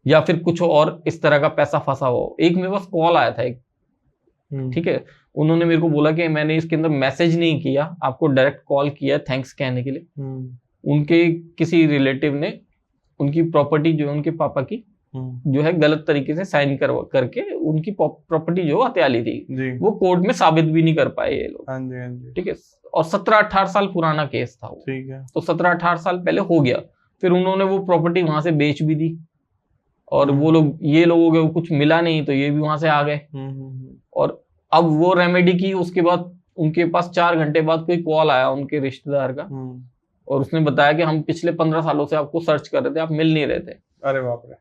या फिर कुछ और इस तरह का पैसा फंसा हो। एक मेरे पास कॉल आया था एक, ठीक है, उन्होंने मेरे को बोला कि मैंने इसके अंदर मैसेज नहीं किया, आपको डायरेक्ट कॉल किया थैंक्स कहने के लिए। उनके किसी रिलेटिव ने उनकी प्रॉपर्टी जो है उनके पापा की जो है गलत तरीके से साइन करके उनकी प्रॉपर्टी जो हथियाली थी, वो कोर्ट में साबित भी नहीं कर पाए ये लोग। ठीक है, और 17-18 साल पुराना केस था वो। ठीक है, तो 17-18 साल पहले हो गया। फिर उन्होंने वो प्रॉपर्टी वहां से बेच भी दी और वो लोग, ये लोगों को कुछ मिला नहीं तो ये भी वहां से आ गए। और अब वो रेमेडी की, उसके बाद उनके पास 4 घंटे बाद कोई कॉल आया उनके रिश्तेदार का, और उसने बताया कि हम पिछले 15 सालों से आपको सर्च कर रहे थे, आप मिल नहीं रहे थे। अरे बाप रे।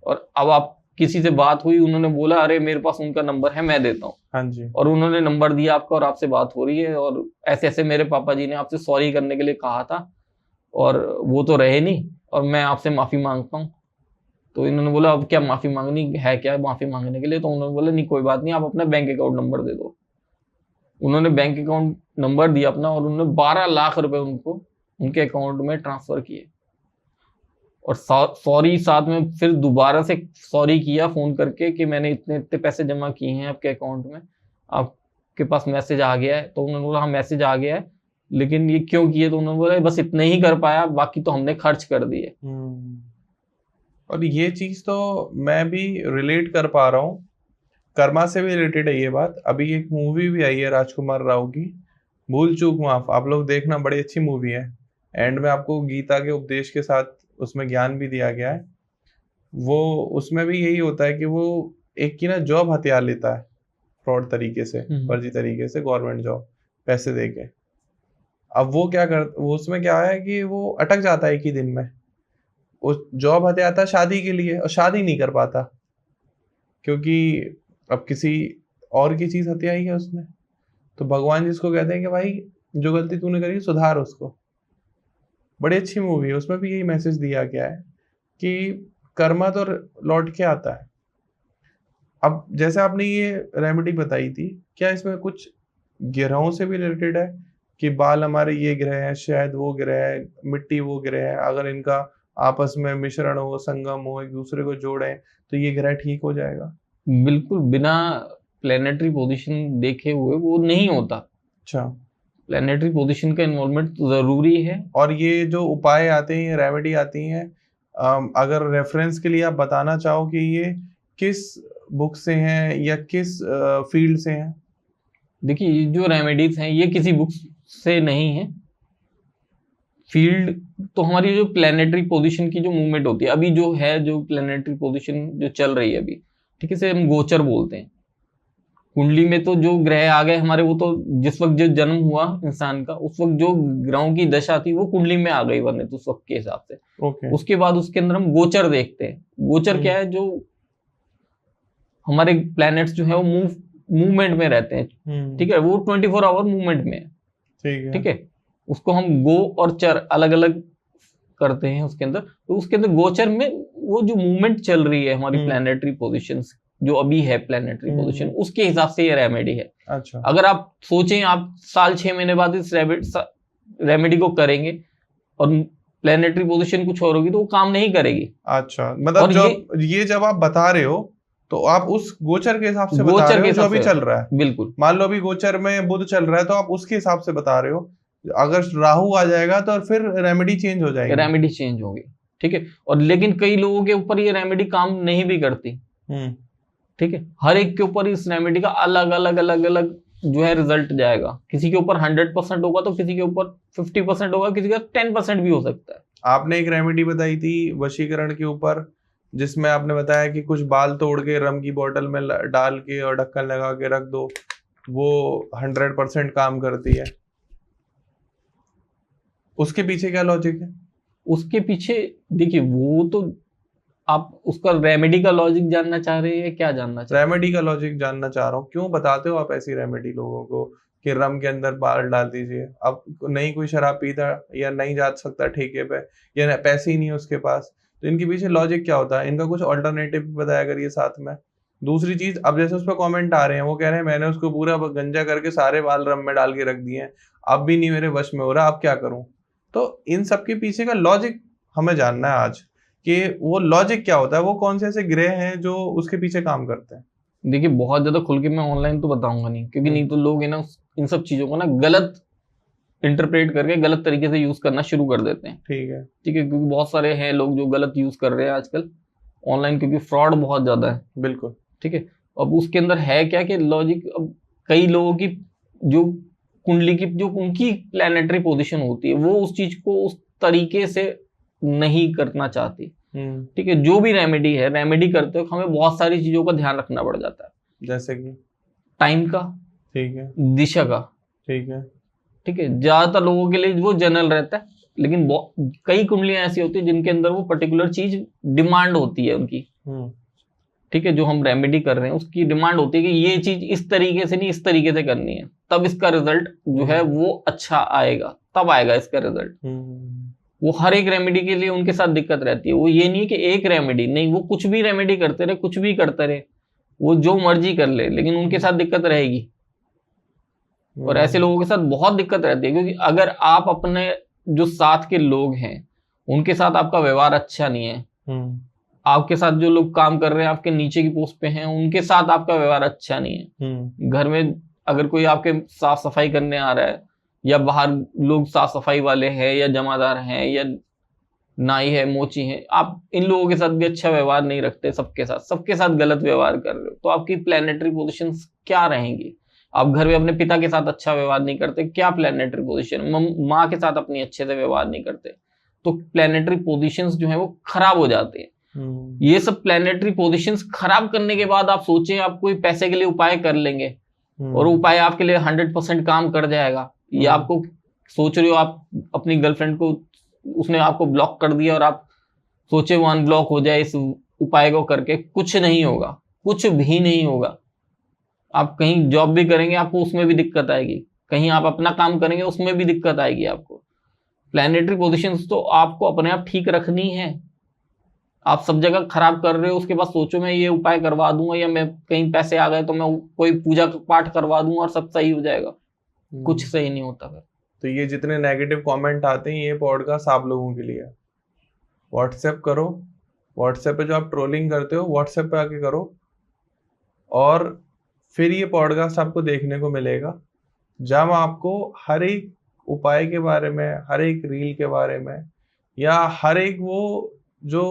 और अब आप किसी से बात हुई, उन्होंने बोला अरे मेरे पास उनका नंबर है, मैं देता हूँ। हाँ जी। और उन्होंने नंबर दिया आपका और आपसे बात हो रही है, और ऐसे ऐसे मेरे पापा जी ने आपसे सॉरी करने के लिए कहा था और वो तो रहे नहीं, और मैं आपसे माफी मांगता हूँ। तो इन्होंने बोला अब क्या माफी मांगनी है, क्या माफी मांगने के लिए? तो उन्होंने बोला नहीं कोई बात नहीं, आप अपना बैंक अकाउंट नंबर दे दो। उन्होंने बैंक अकाउंट नंबर दिया अपना, और उन्होंने 12 लाख रुपए उनको उनके अकाउंट में ट्रांसफर किए। और सॉरी साथ में फिर दोबारा से सॉरी किया फोन करके कि मैंने इतने इतने पैसे जमा किए हैं आपके अकाउंट में, आपके पास मैसेज आ गया है। तो उन्होंने बोला हाँ मैसेज आ गया है, लेकिन ये क्यों किए? तो उन्होंने बोला बस इतने ही कर पाया, बाकी तो हमने खर्च कर दिए। और ये चीज तो मैं भी रिलेट कर पा रहा हूँ, कर्मा से भी रिलेटेड है ये बात। अभी एक मूवी भी आई है राजकुमार राव की, भूल चूक माफ, आप लोग देखना, बड़ी अच्छी मूवी है। एंड में आपको गीता के उपदेश के साथ उसमें ज्ञान भी दिया गया है। वो उसमें भी यही होता है कि वो एक की ना जॉब हथिया लेता है फ्रॉड तरीके से, फर्जी तरीके से, गवर्नमेंट जॉब पैसे देके। अब वो क्या कर, वो उसमें क्या है कि वो अटक जाता है एक ही दिन में। वो जॉब हथियाता शादी के लिए और शादी नहीं कर पाता क्योंकि अब किसी और की चीज हथियाई है उसने। तो भगवान जिसको कहते हैं कि भाई जो गलती तूने करी सुधार उसको। बड़ी अच्छी मूवी है, उसमें भी यही मैसेज दिया गया है कि कर्मा तो लौट के आता है। अब जैसे आपने ये रेमेडी बताई थी, क्या इसमें कुछ ग्रहों से भी रिलेटेड है कि बाल हमारे ये ग्रह है, शायद वो ग्रह है, मिट्टी वो ग्रह है, अगर इनका आपस में मिश्रण हो, संगम हो, एक दूसरे को जोड़े तो ये ग्रह ठीक हो जाएगा? बिल्कुल, बिना प्लेनेटरी पोजीशन देखे हुए वो नहीं होता। अच्छा, प्लेनेटरी पोजीशन का इन्वॉल्वमेंट जरूरी है। और ये जो उपाय आते हैं, रेमेडी आती हैं, अगर रेफरेंस के लिए आप बताना चाहो कि ये किस बुक से हैं या किस फील्ड से हैं? देखिए, जो रेमेडीज हैं ये किसी बुक से नहीं है, फील्ड तो हमारी जो प्लेनेटरी पोजीशन की जो मूवमेंट होती है, अभी जो है, जो प्लेनेटरी पोजीशन जो चल रही है अभी, ठीक है, इसे हम गोचर बोलते हैं। कुंडली में तो जो ग्रह आ गए हमारे, वो तो जिस वक्त जो जन्म हुआ इंसान का, उस वक्त जो ग्रहों की दशा थी वो कुंडली में आ गई वरने तो उस वक्त के हिसाब से। ओके। उसके बाद उसके अंदर हम गोचर देखते हैं। गोचर क्या है? जो हमारे प्लैनेट्स जो है वो मूवमेंट में रहते हैं, ठीक है, वो 24 आवर मूवमेंट में है, ठीक है। उसको हम गो और चर अलग अलग करते हैं उसके अंदर। तो उसके अंदर गोचर में वो जो मूवमेंट चल रही है हमारी प्लैनेटरी पोजीशंस, जो अभी है प्लैनेटरी पोजीशन, उसके हिसाब से ये रेमेडी है। अच्छा। अगर आप सोचें आप साल 6 महीने बाद इस रेमेडी को करेंगे और प्लैनेटरी पोजीशन कुछ और होगी तो वो काम नहीं करेगी। अच्छा, मतलब जो ये जब आप बता रहे हो तो आप उस गोचर के हिसाब से बता रहे हो जो अभी चल रहा है। बिल्कुल। मान लो अभी गोचर में बुध चल रहा है तो आप उसके हिसाब से बता रहे हो। अगर राहु आ जाएगा तो फिर रेमेडी चेंज हो जाएगी। रेमेडी चेंज होगी, ठीक है। और लेकिन कई लोगों के ऊपर ये रेमेडी काम नहीं भी करती, ठीक है। हर एक के ऊपर इस रेमेडी का अलग अलग जो है रिजल्ट जाएगा। किसी के ऊपर 100% होगा तो किसी के ऊपर 50% होगा, किसी का 10% भी हो सकता है। आपने एक रेमेडी बताई थी वशीकरण के ऊपर, जिसमें आपने बताया कि कुछ बाल तोड़ के रम की बोतल में डाल के और ढक्कन लगा के रख दो, वो 100% काम करती है। उसके पीछे क्या लॉजिक है? उसके पीछे देखिए, वो तो आप उसका रेमेडी का लॉजिक जानना चाह रहे हैं, क्या जानना चाह रहे हैं? रेमेडी का लॉजिक जानना चाह रहा हूँ। क्यों बताते हो आप ऐसी रेमेडी लोगों को कि रम के अंदर बाल डाल दीजिए? अब नहीं कोई शराब पीता या नहीं जा सकता ठेके पे या पैसे ही नहीं है उसके पास, तो इनके पीछे लॉजिक क्या होता है? इनका कुछ ऑल्टरनेटिव भी बताया करिए साथ में। दूसरी चीज, अब जैसे उस पर कमेंट आ रहे हैं, वो कह रहे हैं मैंने उसको पूरा गंजा करके सारे बाल रम में डाल के रख दिए हैं, अब भी नहीं मेरे वश में हो रहा, अब क्या करूं? तो इन सब के पीछे का लॉजिक हमें जानना है आज, कि वो लॉजिक क्या होता है, वो कौन से ऐसे ग्रह हैं जो उसके पीछे काम करते हैं। देखिए, बहुत ज्यादा खुल के मैं ऑनलाइन तो बताऊंगा नहीं, क्योंकि नहीं तो लोग है ना इन सब चीजों को ना गलत इंटरप्रेट करके गलत तरीके से यूज करना शुरू कर देते हैं। ठीक है, ठीक है, क्योंकि बहुत सारे हैं लोग जो गलत यूज कर रहे हैं आजकल ऑनलाइन, क्योंकि फ्रॉड बहुत ज्यादा है। बिल्कुल। ठीक है। अब उसके अंदर है क्या कि लॉजिक, अब कई लोगों की जो कुंडली की जो उनकी प्लैनेटरी पोजीशन होती है वो उस चीज को उस तरीके से नहीं करना चाहती। ठीक है। जो भी रेमेडी है, रेमेडी करते वक्त हमें बहुत सारी चीजों का ध्यान रखना पड़ जाता है, जैसे कि टाइम का, ठीक है, दिशा का, ठीक है, ठीक है। ज्यादातर लोगों के लिए वो जनरल रहता है, लेकिन कई कुंडलियां ऐसी होती है जिनके अंदर वो पर्टिकुलर चीज डिमांड होती है उनकी। ठीक है, जो हम रेमेडी कर रहे हैं उसकी डिमांड होती है कि ये चीज इस तरीके से नहीं इस तरीके से करनी है, तब इसका रिजल्ट जो है वो अच्छा आएगा, तब आएगा इसका रिजल्ट। वो हर एक रेमेडी के लिए उनके साथ दिक्कत रहती है। वो ये नहीं है कि एक रेमेडी नहीं, वो कुछ भी रेमेडी करते रहे, कुछ भी करते रहे, वो जो मर्जी कर ले, लेकिन उनके साथ दिक्कत रहेगी। और ऐसे लोगों के साथ बहुत दिक्कत रहती है, क्योंकि अगर आप अपने जो साथ के लोग हैं उनके साथ आपका व्यवहार अच्छा नहीं है, आपके साथ जो लोग काम कर रहे हैं आपके नीचे की पोस्ट पे हैं उनके साथ आपका व्यवहार अच्छा नहीं है, घर में अगर कोई आपके साफ सफाई करने आ रहा है या बाहर लोग साफ सफाई वाले हैं या जमादार हैं या नाई है, मोची है, आप इन लोगों के साथ भी अच्छा व्यवहार नहीं रखते, सबके साथ गलत व्यवहार कर रहे हो, तो आपकी प्लैनेटरी पोजीशंस क्या रहेंगी? आप घर में अपने पिता के साथ अच्छा व्यवहार नहीं करते, क्या प्लैनेटरी पोजीशन? माँ के साथ अपनी अच्छे से व्यवहार नहीं करते, तो प्लैनेटरी पोजीशंस जो है वो खराब हो जाते हैं। ये सब प्लैनेटरी पोजीशंस खराब करने के बाद आप सोचें आप कोई पैसे के लिए उपाय कर लेंगे और उपाय आपके लिए 100% काम कर जाएगा, ये आपको सोच रहे हो आप अपनी गर्लफ्रेंड को, उसने आपको ब्लॉक कर दिया और आप सोचे वो अनब्लॉक हो जाए इस उपाय को करके, कुछ नहीं होगा, कुछ भी नहीं होगा। आप कहीं जॉब भी करेंगे आपको उसमें भी दिक्कत आएगी, कहीं आप अपना काम करेंगे उसमें भी दिक्कत आएगी आपको। प्लैनेटरी पोजीशंस तो आपको अपने आप ठीक रखनी है। आप सब जगह खराब कर रहे हो, उसके बाद सोचो मैं ये उपाय करवा दूंगा या मैं कहीं पैसे आ गए तो मैं कोई पूजा पाठ करवा दूंगा और सब सही हो जाएगा, कुछ सही नहीं होता फिर। तो ये जितने नेगेटिव कमेंट आते हैं ये पॉडकास्ट आप लोगों के लिए है। व्हाट्सएप करो, व्हाट्सएप पे जो आप ट्रोलिंग करते हो व्हाट्सएप पे आके करो, और फिर ये पॉडकास्ट आपको देखने को मिलेगा जब आपको हर एक उपाय के बारे में, हर एक रील के बारे में, या हर एक वो जो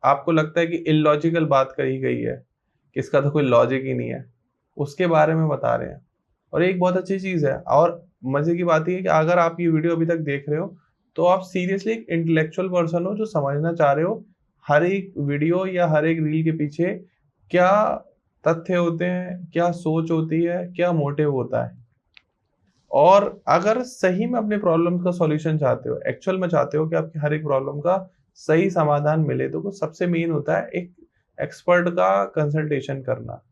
आपको लगता है कि इलॉजिकल बात कही गई है कि इसका तो कोई लॉजिक ही नहीं है, उसके बारे में बता रहे हैं। और एक बहुत अच्छी चीज़ है और मज़े की बात यह है कि अगर आप ये वीडियो अभी तक देख रहे हो तो आप सीरियसली एक इंटेलेक्चुअल पर्सन हो जो समझना चाह रहे हो हर एक वीडियो या हर एक रील के पीछे क्या तथ्य होते हैं, क्या सोच होती है, क्या मोटिव होता है। और अगर सही में अपने प्रॉब्लम का सॉल्यूशन चाहते हो, एक्चुअल में चाहते हो कि आपकी हर एक प्रॉब्लम का सही समाधान मिले, तो सबसे मेन होता है एक एक्सपर्ट का कंसल्टेशन करना।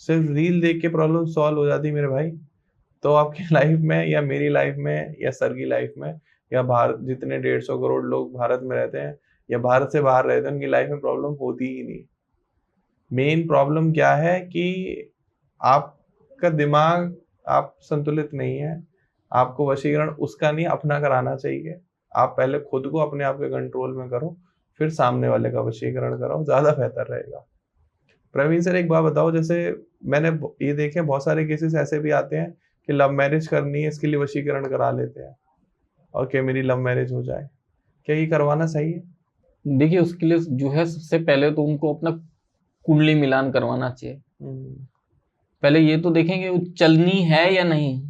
सिर्फ रील देख के प्रॉब्लम सॉल्व हो जाती मेरे भाई, तो आपकी लाइफ में या मेरी लाइफ में या सर की लाइफ में या भारत जितने 150 करोड़ लोग भारत में रहते हैं या भारत से बाहर रहते हैं, उनकी लाइफ में प्रॉब्लम होती ही नहीं। मेन प्रॉब्लम क्या है कि आपका दिमाग आप संतुलित नहीं है। आपको वशीकरण उसका नहीं अपना कराना चाहिए। आप पहले खुद को अपने आप के कंट्रोल में करो, फिर सामने वाले का वशीकरण कराओ, ज्यादा बेहतर रहेगा। प्रवीण सर एक बात बताओ, जैसे मैंने ये देखे बहुत सारे केसेस ऐसे भी आते हैं कि लव मैरिज करनी है, इसके लिए वशीकरण करा लेते हैं और कि मेरी लव मैरिज हो जाए। क्या ये करवाना सही है? देखिए उसके लिए जो है सबसे पहले तो उनको अपना कुंडली मिलान करवाना चाहिए। पहले ये तो देखेंगे वो चलनी है या नहीं,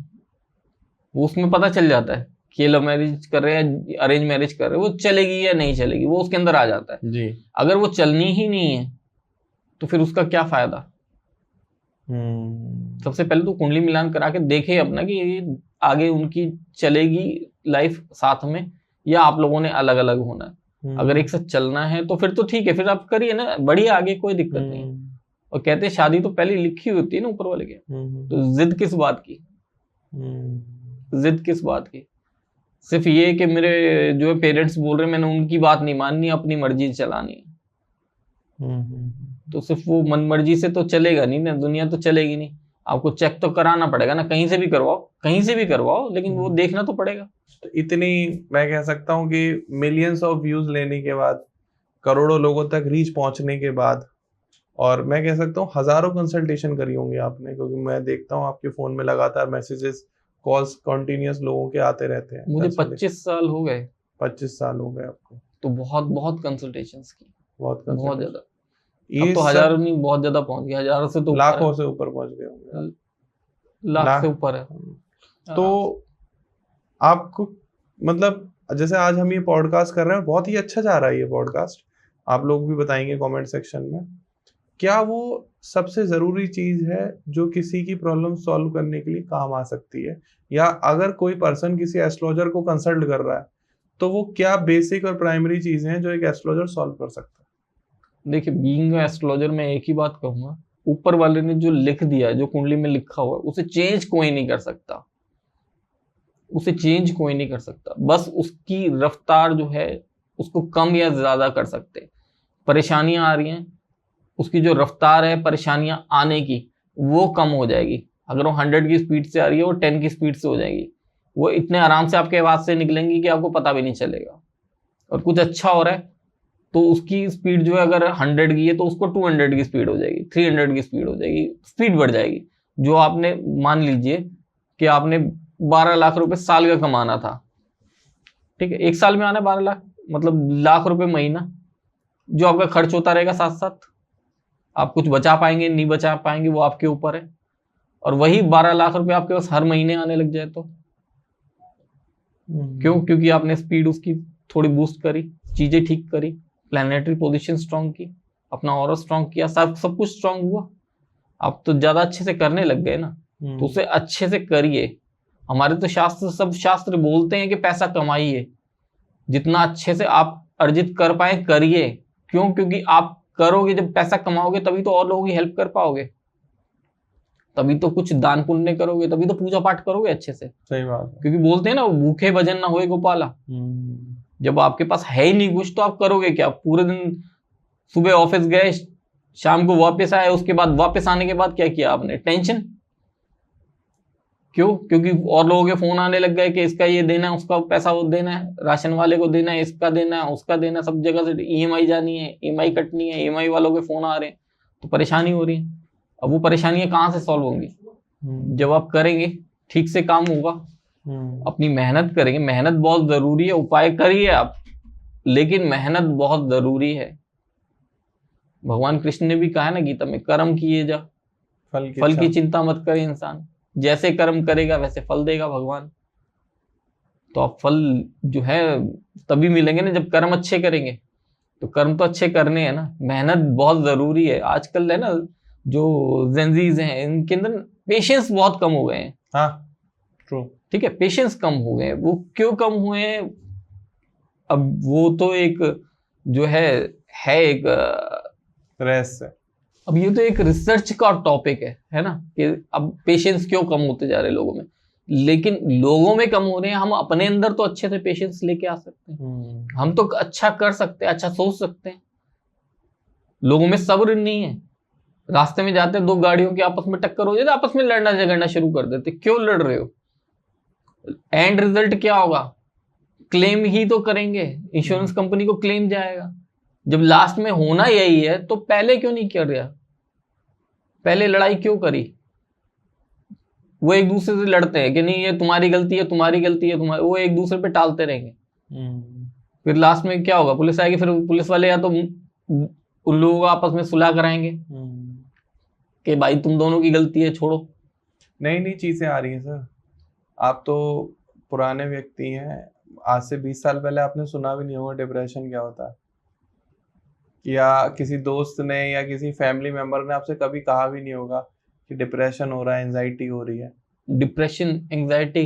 वो उसमें पता चल जाता है कि लव मैरिज कर रहे हैं अरेंज मैरिज कर रहे हैं, वो चलेगी या नहीं चलेगी, वो उसके अंदर आ जाता है जी। अगर वो चलनी ही नहीं है तो फिर उसका क्या फायदा। सबसे पहले तो कुंडली मिलान करा के देखे अपना कि ये आगे उनकी चलेगी लाइफ साथ में या आप लोगों ने अलग अलग होना है। अगर एक साथ चलना है तो फिर तो ठीक है, फिर आप करिए ना, बढ़िया, आगे कोई दिक्कत नहीं है। और कहते हैं शादी तो पहले लिखी होती है ना ऊपर वाले के, तो जिद किस बात की, जिद किस बात की। सिर्फ ये कि मेरे जो है पेरेंट्स बोल रहे हैं, मैंने उनकी बात नहीं माननी, अपनी मर्जी चलानी है। तो सिर्फ वो मन मर्जी से तो चलेगा नहीं ना, दुनिया तो चलेगी नहीं। आपको चेक तो कराना पड़ेगा ना, कहीं से भी करवाओ, कहीं से भी करवाओ, लेकिन वो देखना तो पड़ेगा। तो इतनी मैं कह सकता हूँ कि मिलियंस ऑफ व्यूज लेने के बाद, करोड़ों लोगों तक रीच पहुंचने के बाद, और मैं कह सकता हूँ हजारों कंसल्टेशन करी होंगी आपने, क्योंकि मैं देखता हूँ आपके फोन में लगातार मैसेजेस, कॉल्स कंटिन्यूअस लोगों के आते रहते हैं। मुझे 25 साल हो गए। 25 साल हो गए आपको? तो बहुत कंसल्टेशंस की, बहुत ज्यादा। अब तो हजारों नहीं, बहुत ज्यादा पहुंच गया, हजारों से तो लाखों से ऊपर पहुंच गए होंगे, लाख से ऊपर है। तो आपको मतलब जैसे आज हम ये पॉडकास्ट कर रहे हैं, बहुत ही अच्छा जा रहा है ये पॉडकास्ट, आप लोग भी बताएंगे कमेंट सेक्शन में, क्या वो सबसे जरूरी चीज है जो किसी की प्रॉब्लम सॉल्व करने के लिए काम आ सकती है? या अगर कोई पर्सन किसी एस्ट्रोलॉजर को कंसल्ट कर रहा है तो वो क्या बेसिक और प्राइमरी चीजें हैं जो एक एस्ट्रोलॉजर सॉल्व कर सकता है? देखिए बीइंग एस्ट्रोलॉजर मैं एक ही बात कहूंगा, ऊपर वाले ने जो लिख दिया है, जो कुंडली में लिखा हुआ है, उसे चेंज कोई नहीं कर सकता, उसे चेंज कोई नहीं कर सकता। बस उसकी रफ्तार जो है उसको कम या ज्यादा कर सकते। परेशानियां आ रही हैं, उसकी जो रफ्तार है परेशानियां आने की वो कम हो जाएगी। अगर वो 100 की स्पीड से आ रही है, वो 10 की स्पीड से हो जाएगी। वो इतने आराम से आपके आवाज से निकलेंगी कि आपको पता भी नहीं चलेगा। और कुछ अच्छा हो रहा है तो उसकी स्पीड जो है अगर 100 की है तो उसको 200 की स्पीड हो जाएगी, 300 की स्पीड हो जाएगी, स्पीड बढ़ जाएगी। जो आपने मान लीजिए कि आपने 12 लाख रुपए साल का कमाना था, ठीक है, एक साल में आना 12 लाख, मतलब लाख रुपए महीना, जो आपका खर्च होता रहेगा साथ साथ। आप कुछ बचा पाएंगे नहीं बचा पाएंगे वो आपके ऊपर है। और वही 12 लाख रुपए आपके पास हर महीने आने लग जाए तो क्यों? क्योंकि आपने स्पीड उसकी थोड़ी बूस्ट करी, चीजें ठीक करी, प्लैनेटरी पोजीशन स्ट्रांग की, अपना ऑरा स्ट्रांग किया, सब कुछ स्ट्रांग हुआ। आप तो ज्यादा अच्छे से करने लग गए ना, तो उसे अच्छे से करिए। हमारे तो शास्त्र, सब शास्त्र बोलते हैं कि पैसा कमाइए, जितना अच्छे से आप अर्जित कर पाए करिए। क्यों? क्योंकि आप करोगे, जब पैसा कमाओगे तभी तो और लोगों की हेल्प कर पाओगे, तभी तो कुछ दान पुण्य करोगे, तभी तो पूजा पाठ करोगे अच्छे से। सही बात है। क्योंकि बोलते हैं ना, भूखे भजन ना होए गोपाला। जब आपके पास है ही नहीं कुछ तो आप करोगे क्या? पूरे दिन सुबह ऑफिस गए, शाम को वापस आए, उसके बाद वापस आने के बाद क्या किया आपने? टेंशन। क्यों? क्योंकि और लोगों के फोन आने लग गए कि इसका ये देना है, उसका पैसा वो देना है, राशन वाले को देना है, इसका देना है, उसका देना है, सब जगह से ईएमआई जानी है, ईएमआई कटनी है, ईएमआई वालों के फोन आ रहे हैं, तो परेशानी हो रही है। अब वो परेशानियां कहाँ से सॉल्व होंगी? जब आप करेंगे ठीक से काम होगा, अपनी मेहनत करेंगे। मेहनत बहुत जरूरी है, उपाय करिए आप, लेकिन मेहनत बहुत जरूरी है। भगवान कृष्ण ने भी कहा है ना गीता में, कर्म किए जा, फल की चिंता मत करे इंसान। जैसे कर्म करेगा वैसे फल देगा भगवान। तो आप फल जो है तभी मिलेंगे ना जब कर्म अच्छे करेंगे। तो कर्म तो अच्छे करने हैं ना, मेहनत बहुत जरूरी है। आजकल है ना जो जेंजीज हैं इनके अंदर पेशेंस बहुत कम हो गए हैं। हाँ ट्रू। ठीक है, पेशेंस कम हो गए हैं। वो क्यों कम हुए हैं? अब वो तो एक जो है एक रहस्य। अब ये तो एक रिसर्च का टॉपिक है ना, कि अब पेशेंस क्यों कम होते जा रहे हैं लोगों में। लेकिन लोगों में कम हो रहे हैं, हम अपने अंदर तो अच्छे से पेशेंस लेके आ सकते हैं। हम तो अच्छा कर सकते हैं, अच्छा सोच सकते हैं। लोगों में सब्र नहीं है। रास्ते में जाते हैं, दो गाड़ियों की आपस में टक्कर हो जाए तो आपस में लड़ना झगड़ना शुरू कर देते। क्यों लड़ रहे हो? एंड रिजल्ट क्या होगा? क्लेम ही तो करेंगे, इंश्योरेंस कंपनी को क्लेम जाएगा। जब लास्ट में होना यही है तो पहले क्यों नहीं कर रहा? पहले लड़ाई क्यों करी? वो एक दूसरे से लड़ते हैं कि नहीं ये तुम्हारी गलती है, तुम्हारी गलती है, तुम्हारी, वो एक दूसरे पे टालते रहेंगे। फिर लास्ट में क्या होगा? पुलिस आएगी, फिर पुलिस वाले या तो उन लोगों को आपस में सुलह कराएंगे कि भाई तुम दोनों की गलती है, छोड़ो। नई नई चीजें आ रही हैं सर। आप तो पुराने व्यक्ति हैं, आज से 20 साल पहले आपने सुना भी नहीं होगा डिप्रेशन क्या होता है, या किसी दोस्त ने या किसी फैमिली मेंबर ने आपसे कभी कहा भी नहीं होगा कि डिप्रेशन हो रहा है, एंजाइटी हो रही है। डिप्रेशन, एंजाइटी,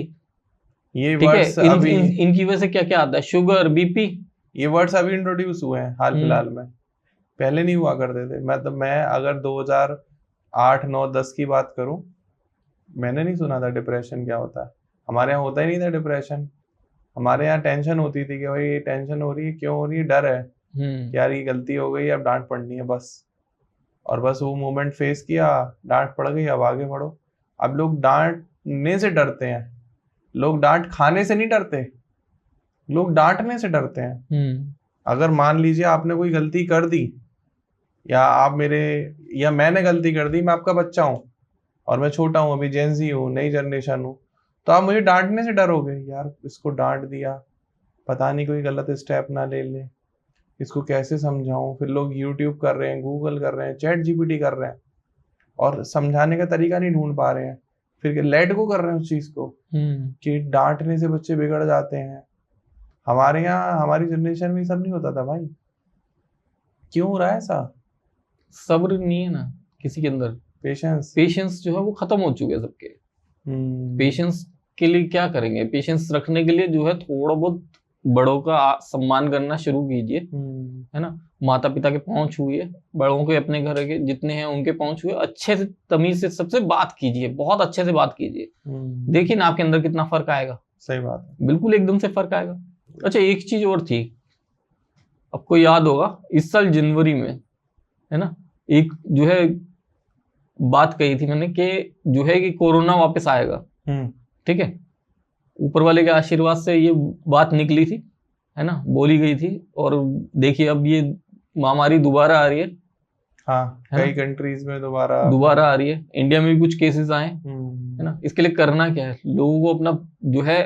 ये ठीक है, वर्ड्स अभी इनकी वजह से क्या क्या आता है? शुगर, बीपी, ये वर्ड्स अभी इंट्रोड्यूस हुए हैं हाल फिलहाल में, पहले नहीं हुआ करते थे। मैं अगर 2008, 9, 10 की बात करूं, मैंने नहीं सुना था डिप्रेशन क्या होता है। हमारे यहाँ होता ही नहीं था डिप्रेशन। हमारे यहाँ टेंशन होती थी कि भाई ये टेंशन हो रही है, क्यों हो रही है, डर है यार, ये गलती हो गई, अब डांट पड़नी है बस। और बस वो मोमेंट फेस किया, डांट पड़ गई, अब आगे बढ़ो। अब लोग डांटने से डरते हैं, लोग डांट खाने से नहीं डरते, लोग डांटने से डरते हैं। अगर मान लीजिए आपने कोई गलती कर दी, या या मैंने गलती कर दी, मैं आपका बच्चा हूँ और मैं छोटा हूँ, अभी जेन ज़ी हूँ, नई जनरेशन हूँ, तो आप मुझे डांटने से डरोगे, यार इसको डांट दिया, पता नहीं कोई गलत स्टेप ना ले ले, इसको कैसे समझाऊं। फिर लोग यूट्यूब कर रहे हैं, गूगल कर रहे हैं, चैट जीपीटी कर रहे हैं, और समझाने का तरीका नहीं ढूंढ पा रहे हैं। फिर लेट गो कर रहे हैं उस चीज को कि डांटने से बच्चे बिगड़ जाते हैं। हमारे यहाँ हमारी जनरेशन में सब नहीं होता था भाई, क्यों हो रहा है ऐसा? सब्र नहीं है ना किसी के अंदर। पेशेंस जो है वो खत्म हो चुके हैं सबके। पेशेंस के लिए क्या करेंगे? पेशेंस रखने के लिए जो है थोड़ा बहुत बड़ों का सम्मान करना शुरू कीजिए, है ना। माता पिता के पांव छुइए, बड़ों के अपने घर के जितने हैं उनके पांव छुइए, अच्छे से तमीज से सबसे बात कीजिए, बहुत अच्छे से बात कीजिए। देखिए ना आपके अंदर कितना फर्क आएगा। सही बात है, बिल्कुल एकदम से फर्क आएगा। अच्छा, एक चीज और थी, आपको याद होगा इस साल जनवरी में, है ना, एक जो है बात कही थी मैंने कि जो है कि कोरोना वापस आएगा। ठीक है, ऊपर वाले के आशीर्वाद से ये बात निकली थी, है ना, बोली गई थी। और देखिए अब ये महामारी दोबारा आ रही है। हाँ, कई कंट्रीज में दोबारा आ रही है। इंडिया में भी कुछ केसेस आए, है ना। इसके लिए करना क्या है? लोगों को अपना जो है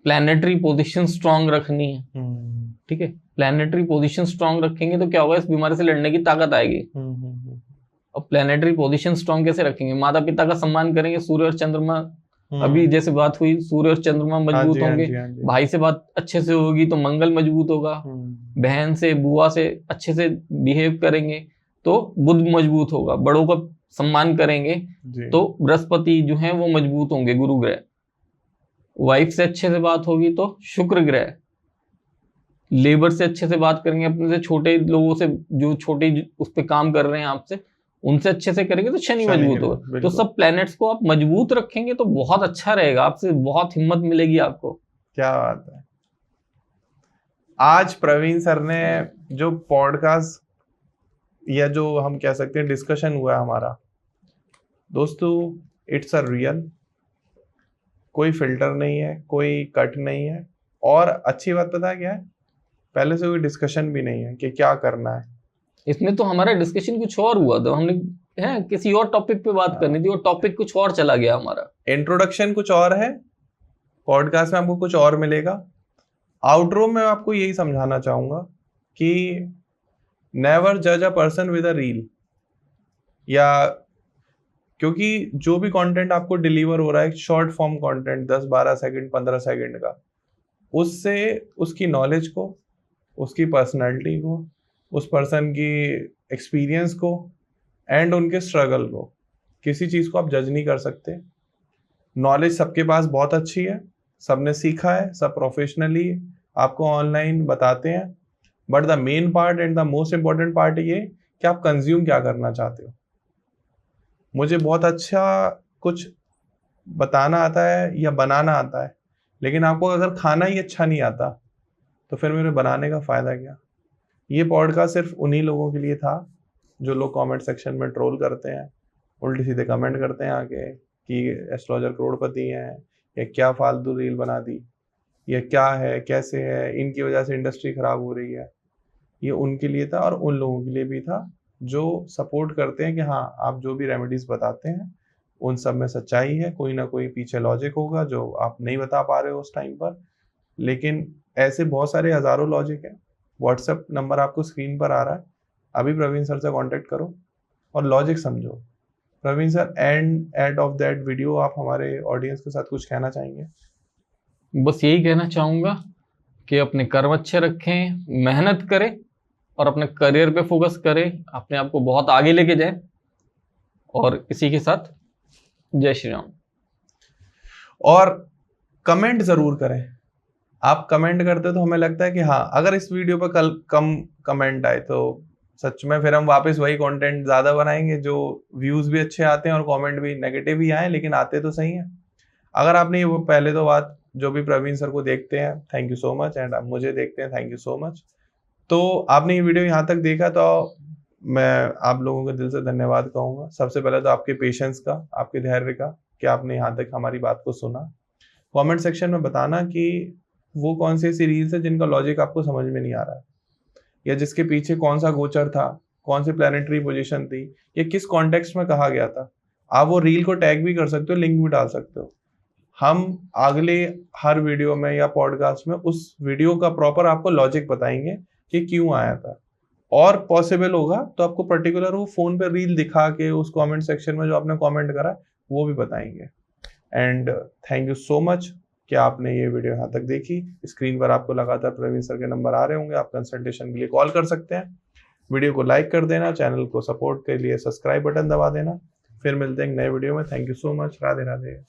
प्लैनेटरी पोजीशन स्ट्रांग रखनी है। ठीक है, प्लैनेटरी पोजीशन स्ट्रांग रखेंगे तो क्या होगा? इस बीमारी से लड़ने की ताकत आएगी। अब प्लैनेटरी पोजीशन स्ट्रांग कैसे रखेंगे? माता पिता का सम्मान करेंगे, सूर्य और चंद्रमा, अभी जैसे बात हुई, सूर्य और चंद्रमा मजबूत होंगे। भाई से बात अच्छे से होगी तो मंगल मजबूत होगा। बहन से, बुआ से अच्छे से बिहेव करेंगे तो बुध मजबूत होगा। बड़ों का सम्मान करेंगे तो बृहस्पति जो है वो मजबूत होंगे, गुरु ग्रह। वाइफ से अच्छे से बात होगी तो शुक्र ग्रह। लेबर से अच्छे से बात करेंगे, अपने से छोटे लोगों से, जो छोटे उस पर काम कर रहे हैं आपसे, उनसे अच्छे से करेंगे तो शनि मजबूत होगा। तो सब प्लैनेट्स को आप मजबूत रखेंगे तो बहुत अच्छा रहेगा, आपसे बहुत हिम्मत मिलेगी आपको। क्या बात है। आज प्रवीण सर ने जो पॉडकास्ट या जो हम कह सकते हैं डिस्कशन हुआ हमारा, दोस्तों इट्स अ रियल, कोई फिल्टर नहीं है, कोई कट नहीं है। और अच्छी बात पता है क्या है, पहले से कोई डिस्कशन भी नहीं है कि क्या करना है। इसमें तो हमारा डिस्कशन कुछ और हुआ था, हमने किसी और टॉपिक पे बात करनी थी और टॉपिक कुछ और चला गया हमारा। इंट्रोडक्शन कुछ और है, पॉडकास्ट में आपको कुछ और मिलेगा। आउटरो में आपको यही समझाना चाहूंगा कि नेवर जज a person with a reel, या क्योंकि जो भी कंटेंट आपको डिलीवर हो रहा है short form content, 10, 12 second, 15 second का, उससे उसकी नॉलेज को, उसकी पर्सनालिटी को, उस पर्सन की एक्सपीरियंस को एंड उनके स्ट्रगल को, किसी चीज़ को आप जज नहीं कर सकते। नॉलेज सबके पास बहुत अच्छी है, सबने सीखा है, सब प्रोफेशनली आपको ऑनलाइन बताते हैं, but the main part and the most important part ये कि आप कंज्यूम क्या करना चाहते हो। मुझे बहुत अच्छा कुछ बताना आता है या बनाना आता है, लेकिन आपको अगर खाना ही अच्छा नहीं आता तो फिर मेरे बनाने का फ़ायदा क्या। ये पॉडकास्ट सिर्फ उन्हीं लोगों के लिए था जो लोग कमेंट सेक्शन में ट्रोल करते हैं, उल्टे सीधे कमेंट करते हैं आके कि एस्ट्रोलॉजर करोड़पति हैं, या क्या फालतू रील बना दी, या क्या है, कैसे है, इनकी वजह से इंडस्ट्री खराब हो रही है। ये उनके लिए था और उन लोगों के लिए भी था जो सपोर्ट करते हैं कि हाँ, आप जो भी रेमेडीज बताते हैं उन सब में सच्चाई है, कोई ना कोई पीछे लॉजिक होगा जो आप नहीं बता पा रहे हो उस टाइम पर। लेकिन ऐसे बहुत सारे हजारों लॉजिक है। व्हाट्सएप नंबर आपको स्क्रीन पर आ रहा है, अभी प्रवीण सर से कांटेक्ट करो और लॉजिक समझो। Praveen sir, end of that video आप हमारे ऑडियंस के साथ कुछ कहना चाहेंगे? बस यही कहना चाहूंगा कि अपने कर्म अच्छे रखें, मेहनत करें और अपने करियर पे फोकस करें, अपने आप को बहुत आगे लेके जाएं। और इसी के साथ जय श्री राम। और कमेंट जरूर करें। आप कमेंट करते तो हमें लगता है कि हाँ, अगर इस वीडियो पर कल कम कमेंट आए तो सच में फिर हम वापस वही कंटेंट ज्यादा बनाएंगे जो व्यूज भी अच्छे आते हैं और कमेंट भी नेगेटिव ही आए लेकिन आते तो सही है। अगर आपने वो पहले तो बात, जो भी प्रवीण सर को देखते हैं thank you so much, and आप मुझे देखते हैं थैंक यू सो मच। तो आपने ये वीडियो यहाँ तक देखा तो मैं आप लोगों को दिल से धन्यवाद कहूँगा। सबसे पहले तो आपके पेशेंस का, आपके धैर्य का, कि आपने यहाँ तक हमारी बात को सुना। कमेंट सेक्शन में बताना कि वो कौन सी ऐसी रील्स है जिनका लॉजिक आपको समझ में नहीं आ रहा है, या जिसके पीछे कौन सा गोचर था, कौन सी प्लैनेटरी पोजीशन थी, या किस कॉन्टेक्स्ट में कहा गया था। आप वो रील को टैग भी कर सकते हो, लिंक भी डाल सकते हो। हम अगले हर वीडियो में या पॉडकास्ट में उस वीडियो का प्रॉपर आपको लॉजिक बताएंगे कि क्यों आया था, और पॉसिबल होगा तो आपको पर्टिकुलर वो फोन पे रील दिखा के उस कमेंट सेक्शन में जो आपने कमेंट करा वो भी बताएंगे। And thank you so much कि आपने ये वीडियो यहाँ तक देखी। स्क्रीन पर आपको लगातार प्रवीण सर के नंबर आ रहे होंगे, आप कंसल्टेशन के लिए कॉल कर सकते हैं। वीडियो को लाइक कर देना, चैनल को सपोर्ट के लिए सब्सक्राइब बटन दबा देना। फिर मिलते हैं नए वीडियो में। Thank you so much. Radhe Radhe.